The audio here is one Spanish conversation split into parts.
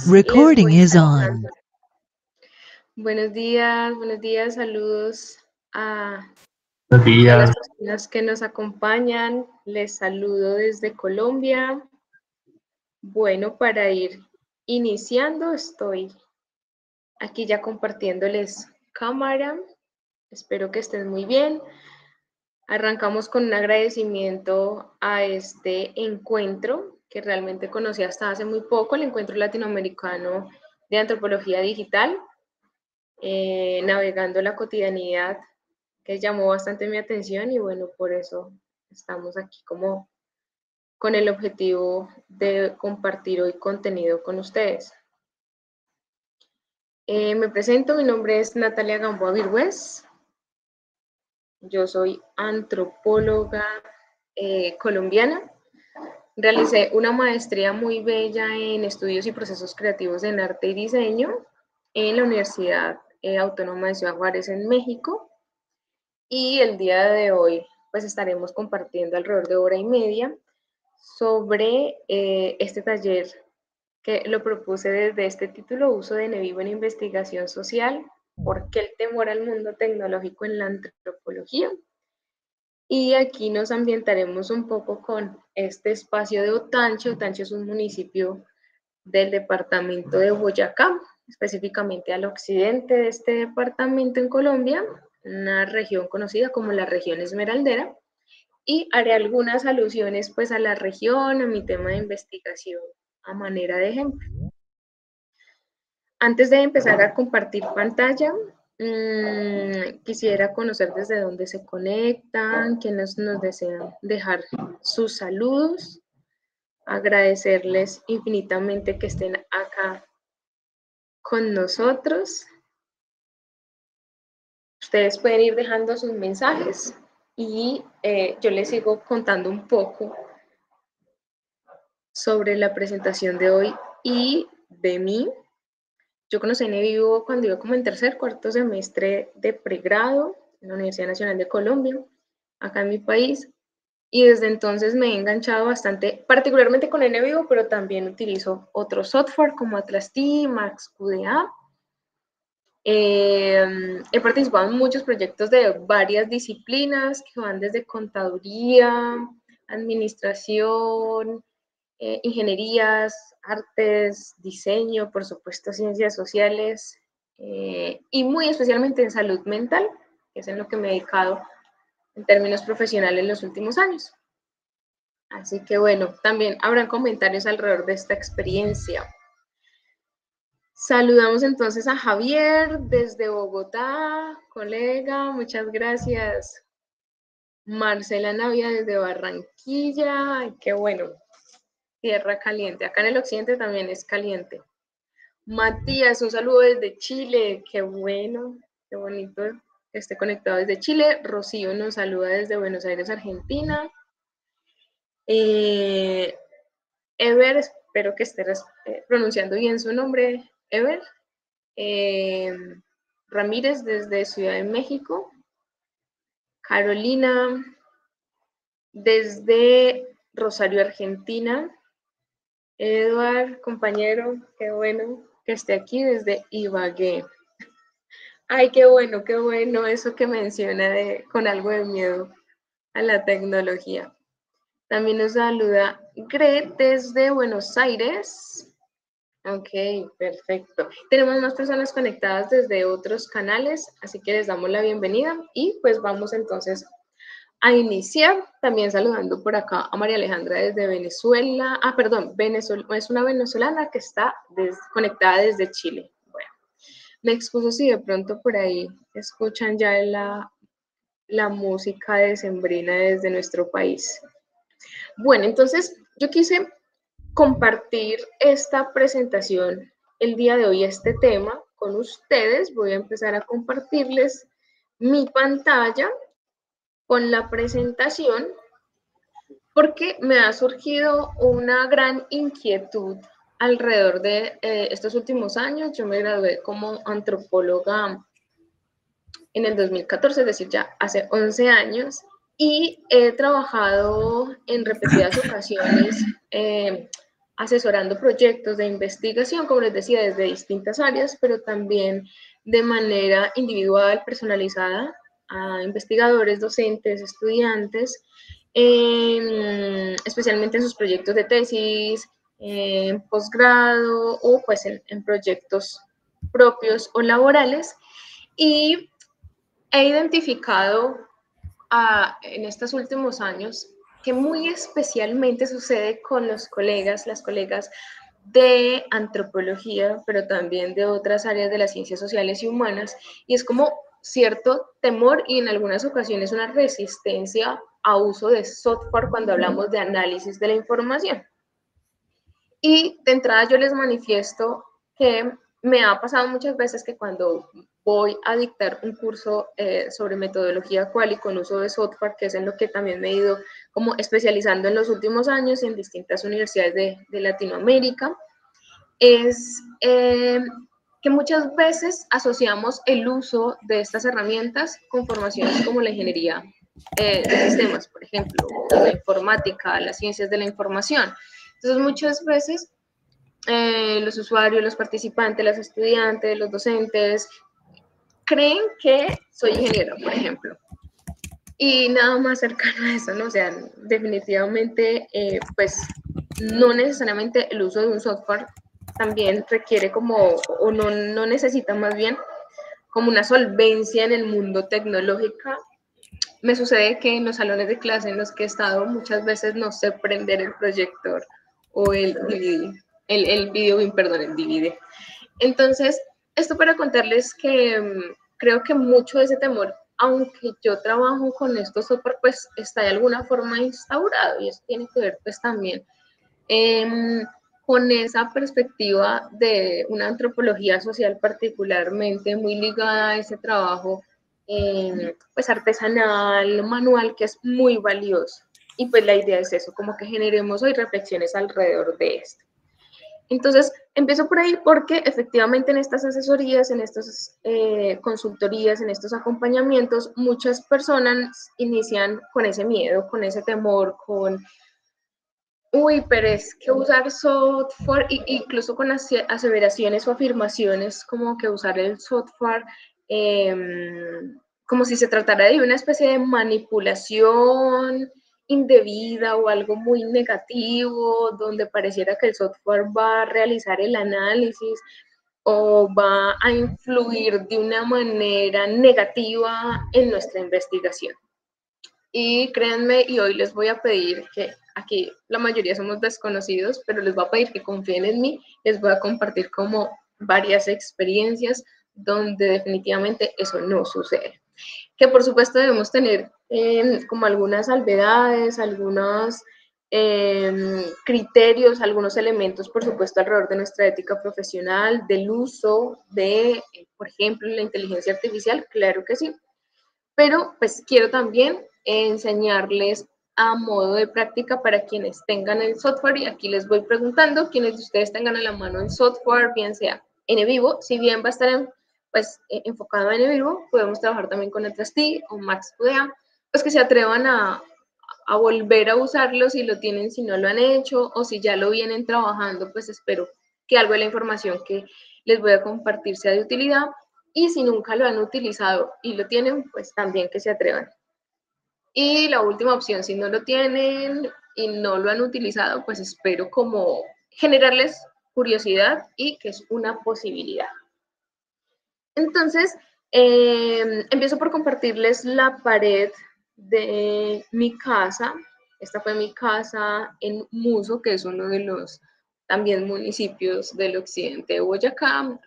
Recording is on. on. Buenos días, saludos a Buenos todas las días. personas que nos acompañan. Les saludo desde Colombia. Bueno, para ir iniciando, estoy aquí ya compartiéndoles cámara. Espero que estén muy bien. Arrancamos con un agradecimiento a este encuentro que realmente conocí hasta hace muy poco, el Encuentro Latinoamericano de Antropología Digital. Navegando la cotidianidad, que llamó bastante mi atención y bueno, por eso estamos aquí como con el objetivo de compartir hoy contenido con ustedes. Me presento, mi nombre es Natalia Gamboa Virgües, yo soy antropóloga colombiana. Realicé una maestría muy bella en estudios y procesos creativos en arte y diseño en la Universidad Autónoma de Ciudad Juárez en México. Y el día de hoy pues estaremos compartiendo alrededor de hora y media sobre este taller que lo propuse desde este título, Uso de Nevivo en Investigación Social, ¿por qué el temor al mundo tecnológico en la antropología? Y aquí nos ambientaremos un poco con este espacio de Otanche. Otanche es un municipio del departamento de Boyacá, específicamente al occidente de este departamento en Colombia, una región conocida como la región esmeraldera, y haré algunas alusiones pues a la región, a mi tema de investigación a manera de ejemplo. Antes de empezar a compartir pantalla, quisiera conocer desde dónde se conectan, quienes nos desean dejar sus saludos, agradecerles infinitamente que estén acá con nosotros. Ustedes pueden ir dejando sus mensajes y yo les sigo contando un poco sobre la presentación de hoy y de mí. Yo conocí Nevivo cuando iba como en tercer, cuarto semestre de pregrado en la Universidad Nacional de Colombia, acá en mi país, y desde entonces me he enganchado bastante, particularmente con Nevivo, pero también utilizo otros software como Atlas-T, MaxQDA. He participado en muchos proyectos de varias disciplinas que van desde contaduría, administración, ingenierías, artes, diseño, por supuesto, ciencias sociales y muy especialmente en salud mental, que es en lo que me he dedicado en términos profesionales en los últimos años. Así que bueno, también habrán comentarios alrededor de esta experiencia. Saludamos entonces a Javier desde Bogotá, colega, muchas gracias. Marcela Navia desde Barranquilla, ay, qué bueno, tierra caliente. Acá en el occidente también es caliente. Matías, un saludo desde Chile, qué bueno, qué bonito que esté conectado desde Chile. Rocío nos saluda desde Buenos Aires, Argentina. Ever, espero que esté pronunciando bien su nombre, Ever. Ramírez desde Ciudad de México. Carolina desde Rosario, Argentina. Eduard, compañero, qué bueno que esté aquí desde Ibagué. Ay, qué bueno eso que menciona con algo de miedo a la tecnología. También nos saluda Gret desde Buenos Aires. Ok, perfecto. Tenemos más personas conectadas desde otros canales, así que les damos la bienvenida y pues vamos entonces a iniciar. También saludando por acá a María Alejandra desde Venezuela. Ah, perdón, es una venezolana que está conectada desde Chile. Bueno, me excuso si de pronto por ahí escuchan ya la música decembrina desde nuestro país. Bueno, entonces yo quise compartir esta presentación el día de hoy, este tema con ustedes. Voy a empezar a compartirles mi pantalla con la presentación porque me ha surgido una gran inquietud alrededor de estos últimos años. Yo me gradué como antropóloga en el 2014, es decir, ya hace 11 años, y he trabajado en repetidas ocasiones asesorando proyectos de investigación, como les decía, desde distintas áreas, pero también de manera individual, personalizada, a investigadores, docentes, estudiantes, especialmente en sus proyectos de tesis, en posgrado o pues en proyectos propios o laborales. Y he identificado en estos últimos años que muy especialmente sucede con los colegas, las colegas de antropología, pero también de otras áreas de las ciencias sociales y humanas, y es como cierto temor y en algunas ocasiones una resistencia a uso de software cuando hablamos de análisis de la información. Y de entrada yo les manifiesto que me ha pasado muchas veces que cuando voy a dictar un curso sobre metodología quali con uso de software, que es en lo que también me he ido como especializando en los últimos años en distintas universidades de Latinoamérica, es que muchas veces asociamos el uso de estas herramientas con formaciones como la ingeniería de sistemas, por ejemplo, la informática, las ciencias de la información. Entonces, muchas veces los usuarios, los participantes, los estudiantes, los docentes, creen que soy ingeniero, por ejemplo. Y nada más cercano a eso, ¿no? O sea, definitivamente, pues, no necesariamente el uso de un software también requiere como, o no necesita más bien, como una solvencia en el mundo tecnológico. Me sucede que en los salones de clase en los que he estado muchas veces no sé prender el proyector o el video, perdón, el DVD. Entonces, esto para contarles que creo que mucho de ese temor, aunque yo trabajo con estos software, pues está de alguna forma instaurado y eso tiene que ver pues también con esa perspectiva de una antropología social particularmente muy ligada a ese trabajo pues artesanal, manual, que es muy valioso. Y pues la idea es eso, como que generemos hoy reflexiones alrededor de esto. Entonces, empiezo por ahí porque efectivamente en estas asesorías, en estas consultorías, en estos acompañamientos, muchas personas inician con ese miedo, con ese temor, con, uy, pero es que usar software, incluso con aseveraciones o afirmaciones como que usar el software eh, como si se tratara de una especie de manipulación indebida o algo muy negativo, donde pareciera que el software va a realizar el análisis o va a influir de una manera negativa en nuestra investigación. Y créanme, y hoy les voy a pedir que aquí la mayoría somos desconocidos, pero les voy a pedir que confíen en mí, les voy a compartir como varias experiencias donde definitivamente eso no sucede. Que por supuesto debemos tener como algunas salvedades, algunos criterios, algunos elementos, por supuesto, alrededor de nuestra ética profesional, del uso de, por ejemplo, la inteligencia artificial, claro que sí, pero pues quiero también enseñarles a modo de práctica para quienes tengan el software y aquí les voy preguntando, quienes de ustedes tengan a la mano el software, bien sea en vivo, si bien va a estar pues, enfocado en vivo, podemos trabajar también con NetST o MaxQDA, pues que se atrevan a volver a usarlo si lo tienen, si no lo han hecho o si ya lo vienen trabajando, pues espero que algo de la información que les voy a compartir sea de utilidad y si nunca lo han utilizado y lo tienen, pues también que se atrevan. Y la última opción, si no lo tienen y no lo han utilizado, pues espero como generarles curiosidad y que es una posibilidad. Entonces, empiezo por compartirles la pared de mi casa. Esta fue mi casa en Muso, que es uno de los también municipios del occidente de Boyacá,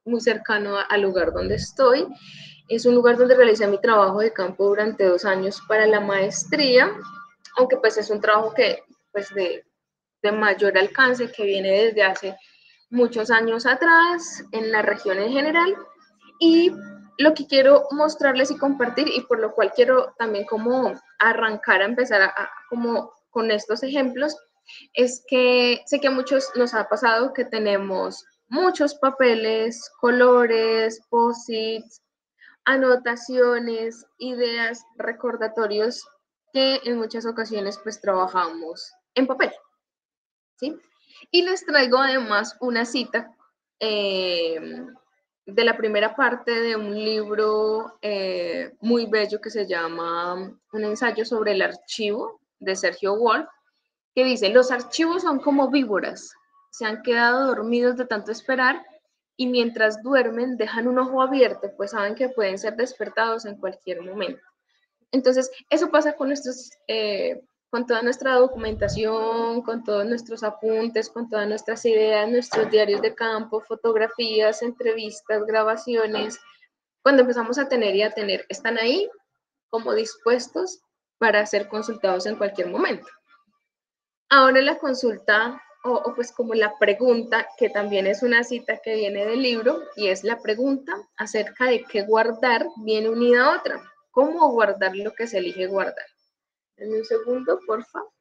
muy cercano al lugar donde estoy. Es un lugar donde realicé mi trabajo de campo durante 2 años para la maestría, aunque pues es un trabajo que pues de mayor alcance que viene desde hace muchos años atrás en la región en general. Y lo que quiero mostrarles y compartir y por lo cual quiero también como arrancar a empezar como con estos ejemplos es que sé que a muchos nos ha pasado que tenemos muchos papeles, colores, posits, anotaciones, ideas, recordatorios que en muchas ocasiones pues trabajamos en papel, ¿sí? Y les traigo además una cita de la primera parte de un libro muy bello que se llama Un ensayo sobre el archivo de Sergio Wolf, que dice: los archivos son como víboras, se han quedado dormidos de tanto esperar y mientras duermen dejan un ojo abierto, pues saben que pueden ser despertados en cualquier momento. Entonces, eso pasa con toda nuestra documentación, con todos nuestros apuntes, con todas nuestras ideas, nuestros diarios de campo, fotografías, entrevistas, grabaciones. Cuando empezamos a tener y a tener, están ahí como dispuestos para ser consultados en cualquier momento. Ahora la consulta, o pues como la pregunta, que también es una cita que viene del libro, y es la pregunta acerca de qué guardar, viene unida a otra. ¿Cómo guardar lo que se elige guardar? En un segundo, por favor.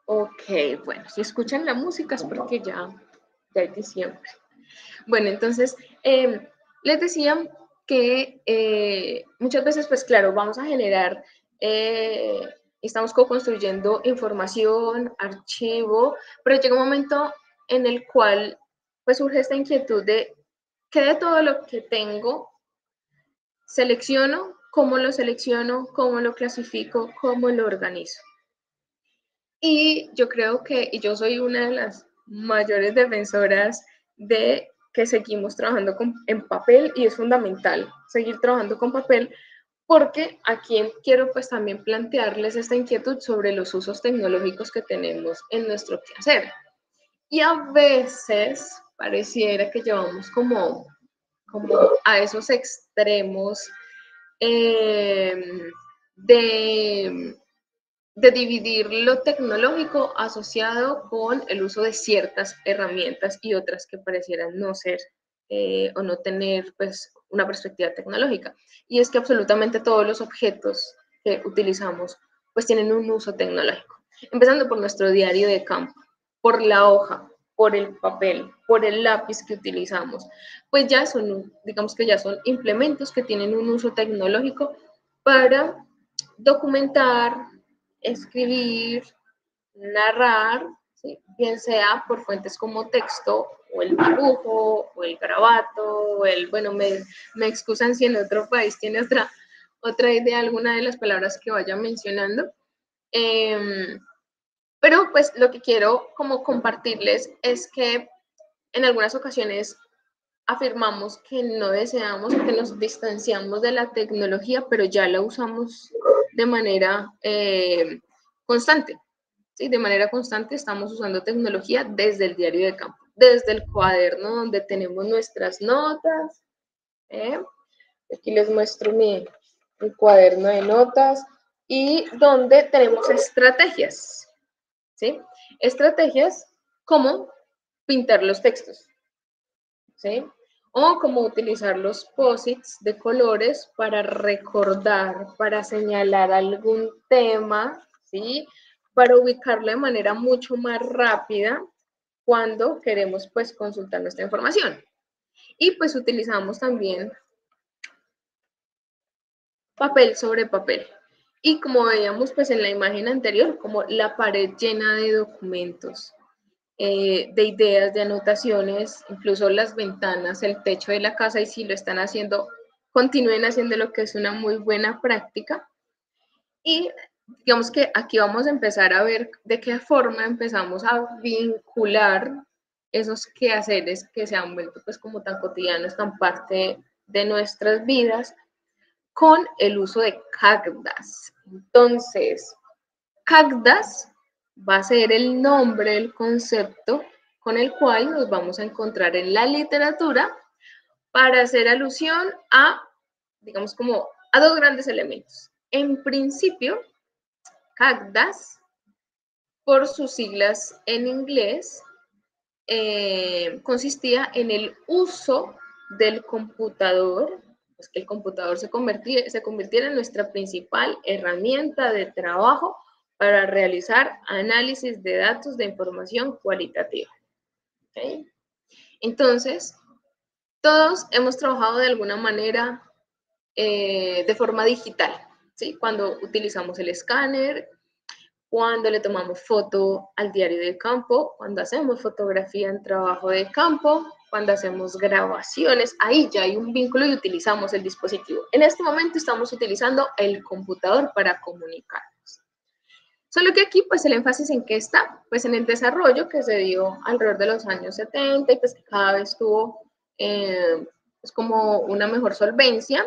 Ok, bueno, si escuchan la música es porque ya es diciembre. Bueno, entonces, les decía que muchas veces, pues claro, vamos a generar, estamos co-construyendo información, archivo, pero llega un momento en el cual pues surge esta inquietud de qué de todo lo que tengo selecciono, cómo lo clasifico, cómo lo organizo. Y yo creo que, y yo soy una de las mayores defensoras de que seguimos trabajando en papel, y es fundamental seguir trabajando con papel, porque aquí quiero pues también plantearles esta inquietud sobre los usos tecnológicos que tenemos en nuestro quehacer. Y a veces pareciera que llevamos como a esos extremos de de dividir lo tecnológico asociado con el uso de ciertas herramientas y otras que parecieran no ser o no tener pues una perspectiva tecnológica. Y es que absolutamente todos los objetos que utilizamos pues tienen un uso tecnológico, empezando por nuestro diario de campo, por la hoja, por el papel, por el lápiz que utilizamos, pues ya son, digamos que ya son implementos que tienen un uso tecnológico para documentar, escribir, narrar, ¿sí? Bien sea por fuentes como texto, o el dibujo, o el garabato, o el, bueno, me excusan si en otro país tiene otra idea, alguna de las palabras que vaya mencionando. Pero pues lo que quiero como compartirles es que en algunas ocasiones afirmamos que no deseamos o que nos distanciamos de la tecnología, pero ya la usamos de manera constante. ¿Sí? De manera constante estamos usando tecnología desde el diario de campo, desde el cuaderno donde tenemos nuestras notas. ¿eh? Aquí les muestro mi cuaderno de notas y donde tenemos estrategias. ¿Sí? Estrategias como pintar los textos. ¿Sí? O como utilizar los posits de colores para recordar, para señalar algún tema, ¿sí? Para ubicarlo de manera mucho más rápida cuando queremos pues consultar nuestra información. Y pues utilizamos también papel sobre papel. Y como veíamos pues en la imagen anterior, como la pared llena de documentos, de ideas, de anotaciones, incluso las ventanas, el techo de la casa, y si lo están haciendo, continúen haciendo lo que es una muy buena práctica. Y digamos que aquí vamos a empezar a ver de qué forma empezamos a vincular esos quehaceres que se han vuelto pues como tan cotidianos, tan parte de nuestras vidas, con el uso de Cagdas. Entonces, Cagdas va a ser el nombre, el concepto con el cual nos vamos a encontrar en la literatura para hacer alusión a, digamos, como a dos grandes elementos. En principio, Cagdas, por sus siglas en inglés, consistía en el uso del computador, pues que el computador se convirtiera en nuestra principal herramienta de trabajo para realizar análisis de datos de información cualitativa. ¿Okay? Entonces, todos hemos trabajado de alguna manera de forma digital. ¿sí? Cuando utilizamos el escáner, cuando le tomamos foto al diario de campo, cuando hacemos fotografía en trabajo de campo, cuando hacemos grabaciones, ahí ya hay un vínculo y utilizamos el dispositivo. En este momento estamos utilizando el computador para comunicarnos. Solo que aquí, pues, el énfasis en qué está, pues, en el desarrollo que se dio alrededor de los años 70 y pues que cada vez tuvo pues, como una mejor solvencia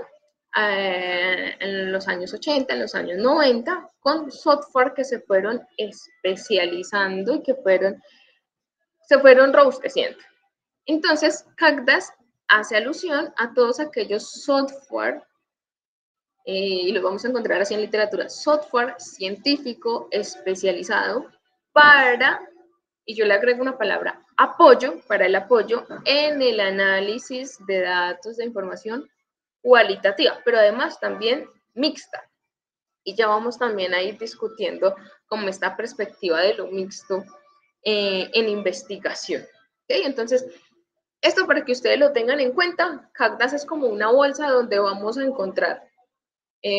en los años 80, en los años 90, con software que se fueron especializando y que se fueron robusteciendo. Entonces, CACDAS hace alusión a todos aquellos software y lo vamos a encontrar así en literatura, software científico especializado para, y yo le agrego una palabra, apoyo, para el apoyo en el análisis de datos de información cualitativa, pero además también mixta. Y ya vamos también a ir discutiendo como esta perspectiva de lo mixto en investigación. ¿Okay? Entonces, esto para que ustedes lo tengan en cuenta, CACDAS es como una bolsa donde vamos a encontrar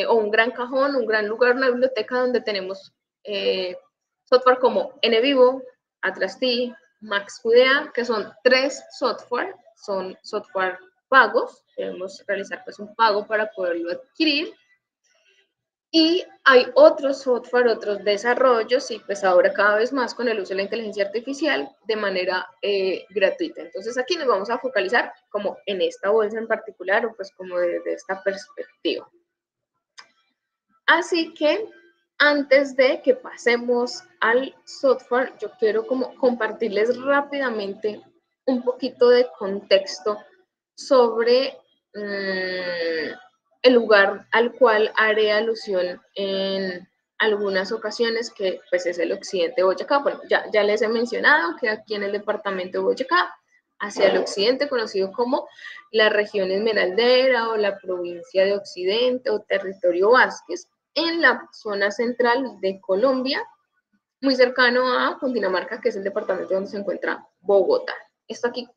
o un gran cajón, un gran lugar, una biblioteca donde tenemos software como NVivo, Atrasti, MaxQDA, que son 3 software, son software pagos, debemos realizar pues un pago para poderlo adquirir. Y hay otros software, otros desarrollos, y pues ahora cada vez más con el uso de la inteligencia artificial de manera gratuita. Entonces aquí nos vamos a focalizar como en esta bolsa en particular, o pues como desde esta perspectiva. Así que antes de que pasemos al software, yo quiero como compartirles rápidamente un poquito de contexto sobre el lugar al cual haré alusión en algunas ocasiones, que pues es el occidente de Boyacá. Bueno, ya les he mencionado que aquí en el departamento de Boyacá, hacia el occidente, conocido como la región esmeraldera o la provincia de Occidente o territorio Vázquez, en la zona central de Colombia, muy cercano a Cundinamarca, que es el departamento donde se encuentra Bogotá. Esto aquí,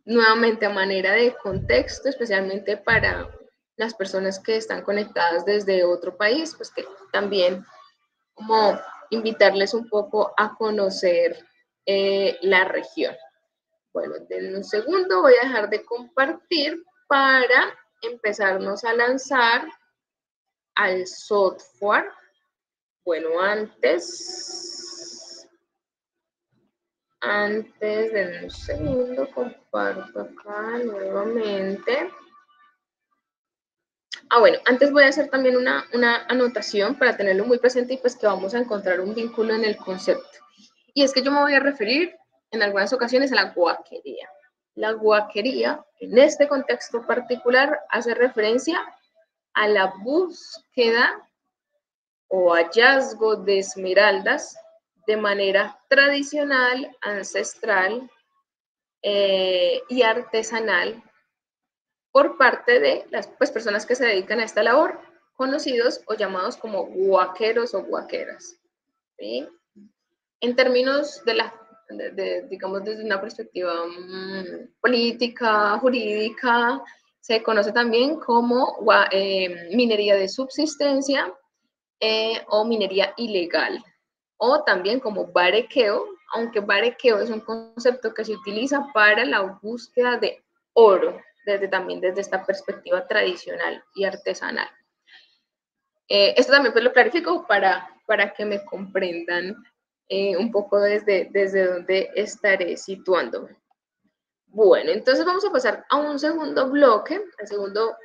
nuevamente, a manera de contexto, especialmente para las personas que están conectadas desde otro país, pues que también como invitarles un poco a conocer la región. Bueno, denme un segundo, voy a dejar de compartir para empezarnos a lanzar al software. Bueno, antes de un segundo, comparto acá nuevamente. Bueno, antes voy a hacer también una anotación para tenerlo muy presente y pues que vamos a encontrar un vínculo en el concepto. Y es que yo me voy a referir en algunas ocasiones a la guaquería. La guaquería, en este contexto particular, hace referencia a la búsqueda o hallazgo de esmeraldas de manera tradicional, ancestral y artesanal por parte de las personas que se dedican a esta labor, conocidos o llamados como guaqueros o guaqueras. ¿Sí? En términos digamos, desde una perspectiva política, jurídica, se conoce también como minería de subsistencia o minería ilegal, o también como barequeo, aunque barequeo es un concepto que se utiliza para la búsqueda de oro, también desde esta perspectiva tradicional y artesanal. Esto también pues lo clarifico para que me comprendan un poco desde donde estaré situándome. Bueno, entonces vamos a pasar a un segundo bloque, el segundo,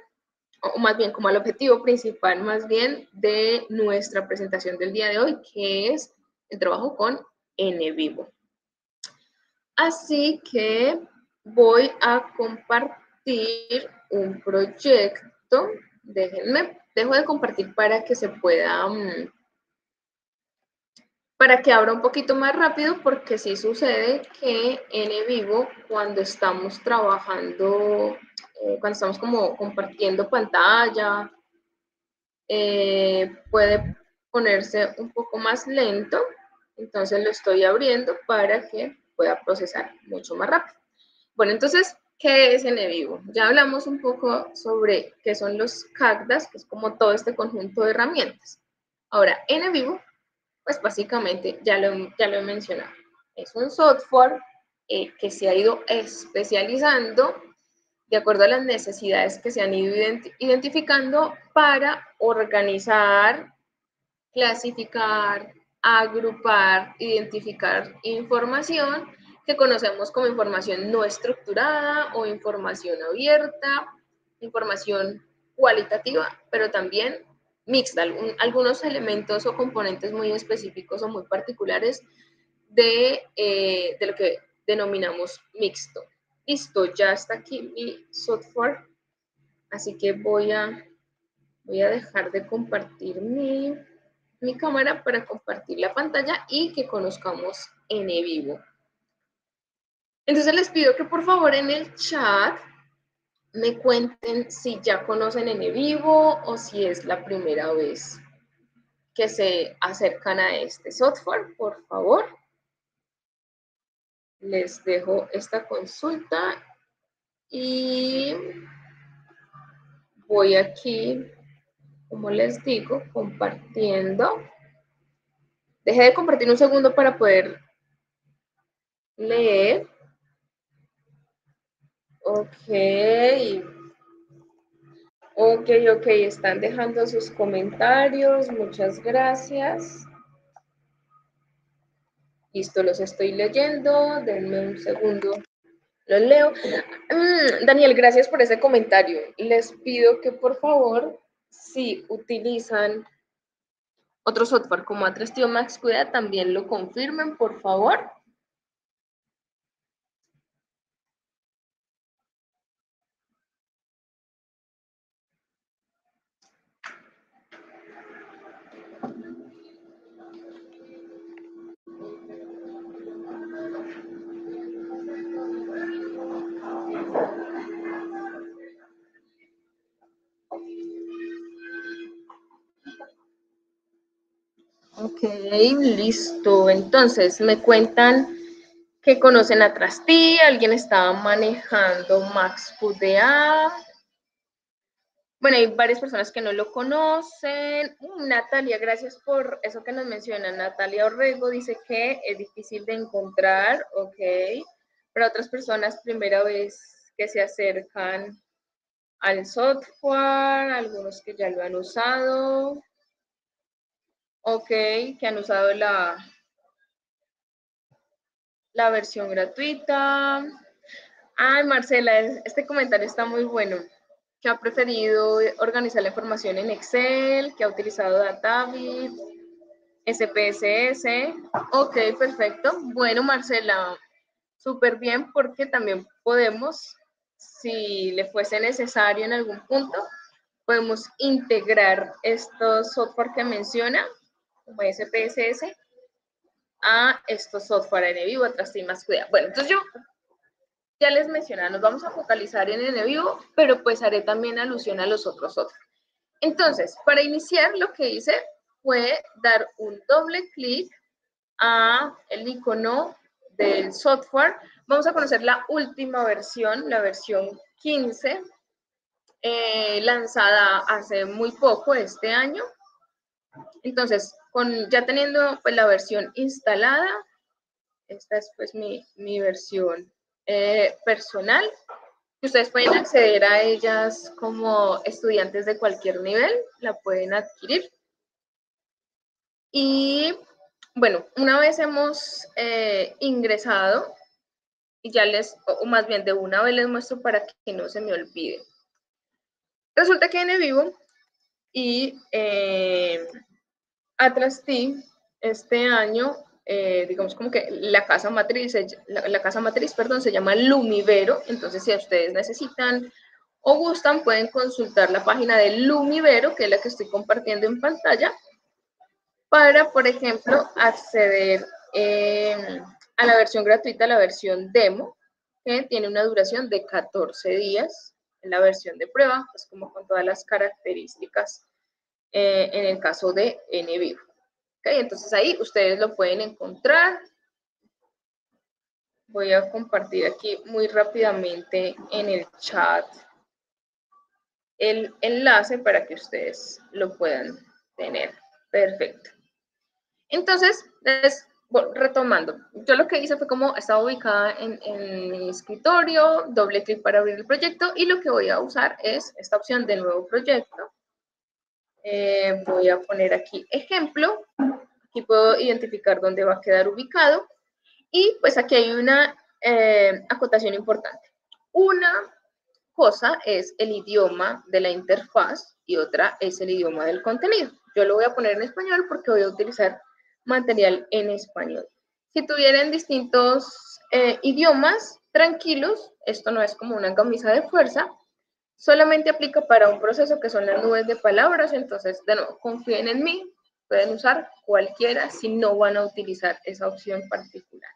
o más bien como al objetivo principal más bien de nuestra presentación del día de hoy, que es el trabajo con NVivo. Así que voy a compartir un proyecto. Dejo de compartir para que se pueda, para que abra un poquito más rápido, porque sí sucede que NVivo, cuando estamos trabajando, cuando estamos como compartiendo pantalla, puede ponerse un poco más lento. Entonces lo estoy abriendo para que pueda procesar mucho más rápido. Bueno, entonces ¿Qué es NVivo? Ya hablamos un poco sobre qué son los CACDAs, que es como todo este conjunto de herramientas. Ahora, NVivo, pues básicamente ya lo he mencionado. Es un software que se ha ido especializando de acuerdo a las necesidades que se han ido identificando para organizar, clasificar, agrupar, identificar información que conocemos como información no estructurada o información abierta, información cualitativa, pero también mixta, algunos elementos o componentes muy específicos o muy particulares de lo que denominamos mixto. Listo, ya está aquí mi software, así que voy a dejar de compartir mi cámara para compartir la pantalla y que conozcamos NVivo. Entonces les pido que por favor en el chat me cuenten si ya conocen NVivo o si es la primera vez que se acercan a este software, por favor. Les dejo esta consulta y voy aquí, como les digo, compartiendo. Dejé de compartir un segundo para poder leer. Ok. Ok, están dejando sus comentarios. Muchas gracias. Listo, los estoy leyendo. Denme un segundo. Los leo. Daniel, gracias por ese comentario. Les pido que por favor, si utilizan otro software como Atractivo Max Cuida, también lo confirmen, por favor. Ok, listo. Entonces, me cuentan que conocen a Trasti, alguien estaba manejando Max QDA. Bueno, hay varias personas que no lo conocen. Natalia, gracias por eso que nos menciona. Natalia Orrego dice que es difícil de encontrar, ok. Para otras personas, primera vez que se acercan al software, algunos que ya lo han usado, ok, que han usado la versión gratuita. Ay, Marcela, este comentario está muy bueno. Que ha preferido organizar la información en Excel, que ha utilizado Databit, SPSS. Ok, perfecto. Bueno, Marcela, súper bien porque también podemos, si le fuese necesario en algún punto, podemos integrar estos software que menciona, como SPSS, a estos software NVivo, atrás y más cuidado. Bueno, entonces yo ya les mencionaba, nos vamos a focalizar en NVivo, pero pues haré también alusión a los otros software. Entonces, para iniciar lo que hice fue dar un doble clic a el icono del software. Vamos a conocer la última versión, la versión 15, lanzada hace muy poco, este año. Entonces, ya teniendo pues, la versión instalada, esta es pues mi versión personal. Ustedes pueden acceder a ellas como estudiantes de cualquier nivel, la pueden adquirir. Y bueno, una vez hemos ingresado, y ya o más bien de una vez les muestro para que no se me olvide. Resulta que NVivo y Atrasti este año, digamos como que la casa matriz, se llama Lumivero. Entonces, si ustedes necesitan o gustan, pueden consultar la página de Lumivero, que es la que estoy compartiendo en pantalla, para, por ejemplo, acceder a la versión gratuita, la versión demo, que tiene una duración de 14 días en la versión de prueba, pues como con todas las características en el caso de NVivo. ¿Okay? Entonces ahí ustedes lo pueden encontrar. Voy a compartir aquí muy rápidamente en el chat el enlace para que ustedes lo puedan tener. Perfecto. Entonces, retomando, yo lo que hice fue como estaba ubicada en mi escritorio, doble clic para abrir el proyecto y lo que voy a usar es esta opción de nuevo proyecto. Voy a poner aquí ejemplo, aquí puedo identificar dónde va a quedar ubicado y pues aquí hay una acotación importante. Una cosa es el idioma de la interfaz y otra es el idioma del contenido. Yo lo voy a poner en español porque voy a utilizar material en español. Si tuvieran distintos idiomas, tranquilos, esto no es como una camisa de fuerza, solamente aplica para un proceso que son las nubes de palabras, entonces, de nuevo, confíen en mí, pueden usar cualquiera si no van a utilizar esa opción particular.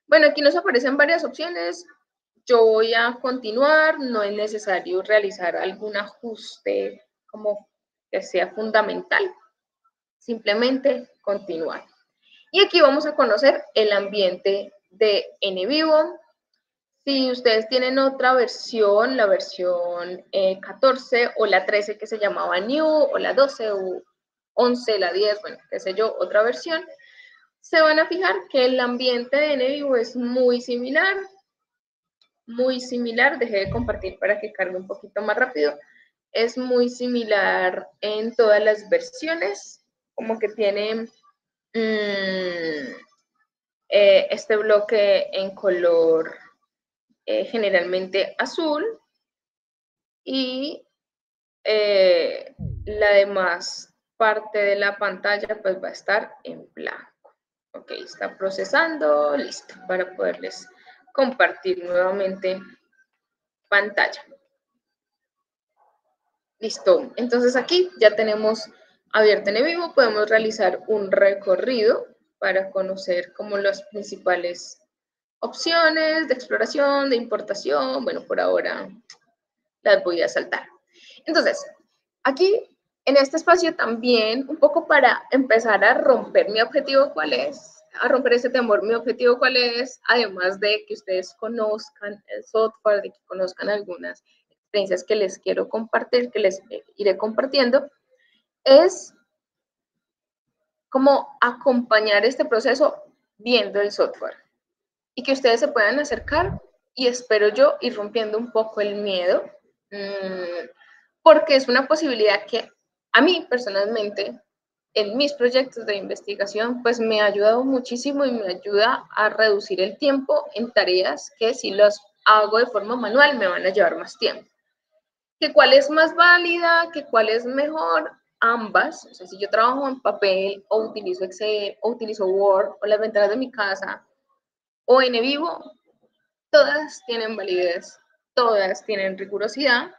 Bueno, aquí nos aparecen varias opciones. Yo voy a continuar, no es necesario realizar algún ajuste como que sea fundamental, simplemente continuar. Y aquí vamos a conocer el ambiente de NVivo. Si ustedes tienen otra versión, la versión 14 o la 13 que se llamaba New, o la 12 o 11, la 10, bueno, qué sé yo, otra versión, se van a fijar que el ambiente de NVivo es muy similar, dejé de compartir para que cargue un poquito más rápido, es muy similar en todas las versiones, como que tiene este bloque en color generalmente azul y la demás parte de la pantalla pues va a estar en blanco. Ok, está procesando, listo, para poderles compartir nuevamente pantalla. Listo, entonces aquí ya tenemos abierto NVivo, podemos realizar un recorrido para conocer como las principales opciones de exploración, de importación, bueno, por ahora las voy a saltar. Entonces, aquí en este espacio también, un poco para empezar a romper mi objetivo, ¿cuál es? A romper ese temor, mi objetivo, ¿cuál es? Además de que ustedes conozcan el software, de que conozcan algunas experiencias que les quiero compartir, que les iré compartiendo, es como acompañar este proceso viendo el software y que ustedes se puedan acercar y espero yo ir rompiendo un poco el miedo, porque es una posibilidad que a mí personalmente en mis proyectos de investigación pues me ha ayudado muchísimo y me ayuda a reducir el tiempo en tareas que si los hago de forma manual me van a llevar más tiempo. ¿Que cuál es más válida? ¿Que cuál es mejor? Ambas. O sea, si yo trabajo en papel o utilizo Excel o utilizo Word o las ventanas de mi casa o NVivo, todas tienen validez, todas tienen rigurosidad,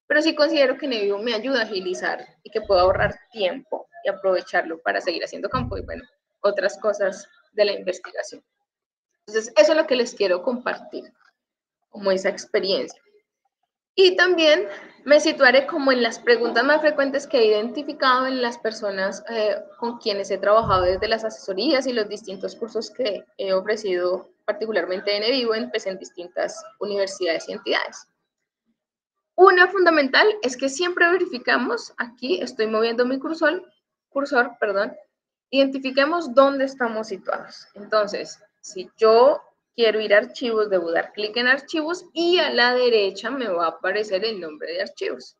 pero sí considero que NVivo me ayuda a agilizar y que puedo ahorrar tiempo y aprovecharlo para seguir haciendo campo y, bueno, otras cosas de la investigación. Entonces, eso es lo que les quiero compartir, como esa experiencia. Y también me situaré como en las preguntas más frecuentes que he identificado en las personas con quienes he trabajado desde las asesorías y los distintos cursos que he ofrecido, particularmente en NVivo, en distintas universidades y entidades. Una fundamental es que siempre verificamos, aquí estoy moviendo mi cursor, identifiquemos dónde estamos situados. Entonces, si yo quiero ir a archivos, debo dar clic en archivos y a la derecha me va a aparecer el nombre de archivos.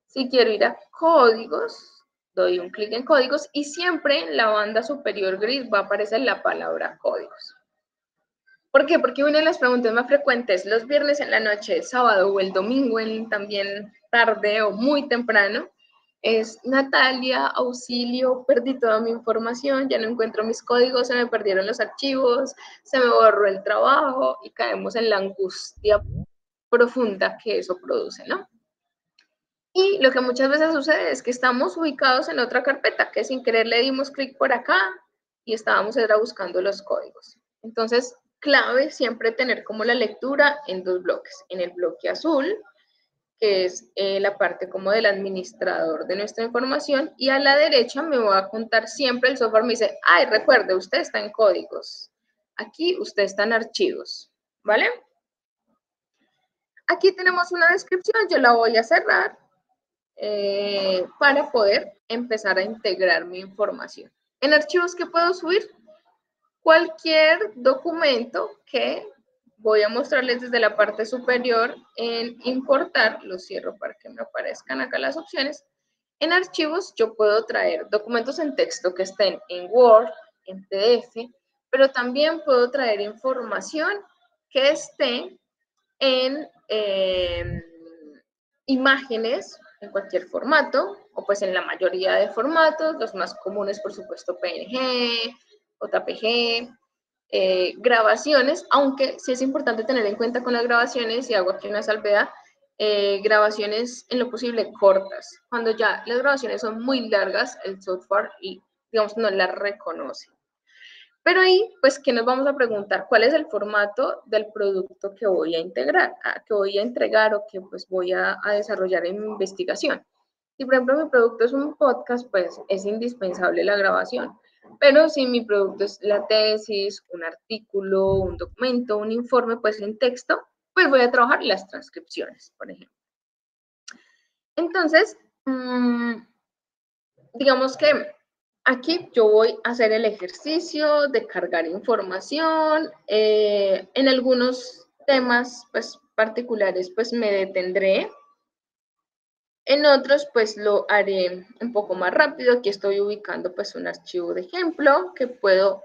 Si quiero ir a códigos, doy un clic en códigos y siempre en la banda superior gris va a aparecer la palabra códigos. ¿Por qué? Porque una de las preguntas más frecuentes los viernes en la noche, sábado o el domingo en también tarde o muy temprano es: Natalia, auxilio, perdí toda mi información, ya no encuentro mis códigos, se me perdieron los archivos, se me borró el trabajo y caemos en la angustia profunda que eso produce, ¿no? Y lo que muchas veces sucede es que estamos ubicados en otra carpeta, que sin querer le dimos clic por acá y estábamos era buscando los códigos. Entonces, clave siempre tener como la lectura en dos bloques. En el bloque azul, que es la parte como del administrador de nuestra información, y a la derecha me va a contar siempre el software, me dice, ay, recuerde, usted está en códigos. Aquí usted está en archivos, ¿vale? Aquí tenemos una descripción, yo la voy a cerrar para poder empezar a integrar mi información. En archivos, ¿qué puedo subir? Cualquier documento que voy a mostrarles desde la parte superior en importar, lo cierro para que me aparezcan acá las opciones. En archivos yo puedo traer documentos en texto que estén en Word, en PDF, pero también puedo traer información que esté en imágenes en cualquier formato, o pues en la mayoría de formatos, los más comunes por supuesto PNG, JPG, grabaciones, aunque sí es importante tener en cuenta con las grabaciones, y hago aquí una salvedad, grabaciones en lo posible cortas. Cuando ya las grabaciones son muy largas, el software, digamos, no las reconoce. Pero ahí, pues, ¿qué nos vamos a preguntar? ¿Cuál es el formato del producto que voy a integrar, que voy a entregar o que pues voy a desarrollar en mi investigación? Si, por ejemplo, mi producto es un podcast, pues es indispensable la grabación. Pero si mi producto es la tesis, un artículo, un documento, un informe, pues en texto, pues voy a trabajar las transcripciones, por ejemplo. Entonces, digamos que aquí yo voy a hacer el ejercicio de cargar información. En algunos temas pues, particulares pues me detendré. En otros pues lo haré un poco más rápido. Aquí estoy ubicando pues un archivo de ejemplo que puedo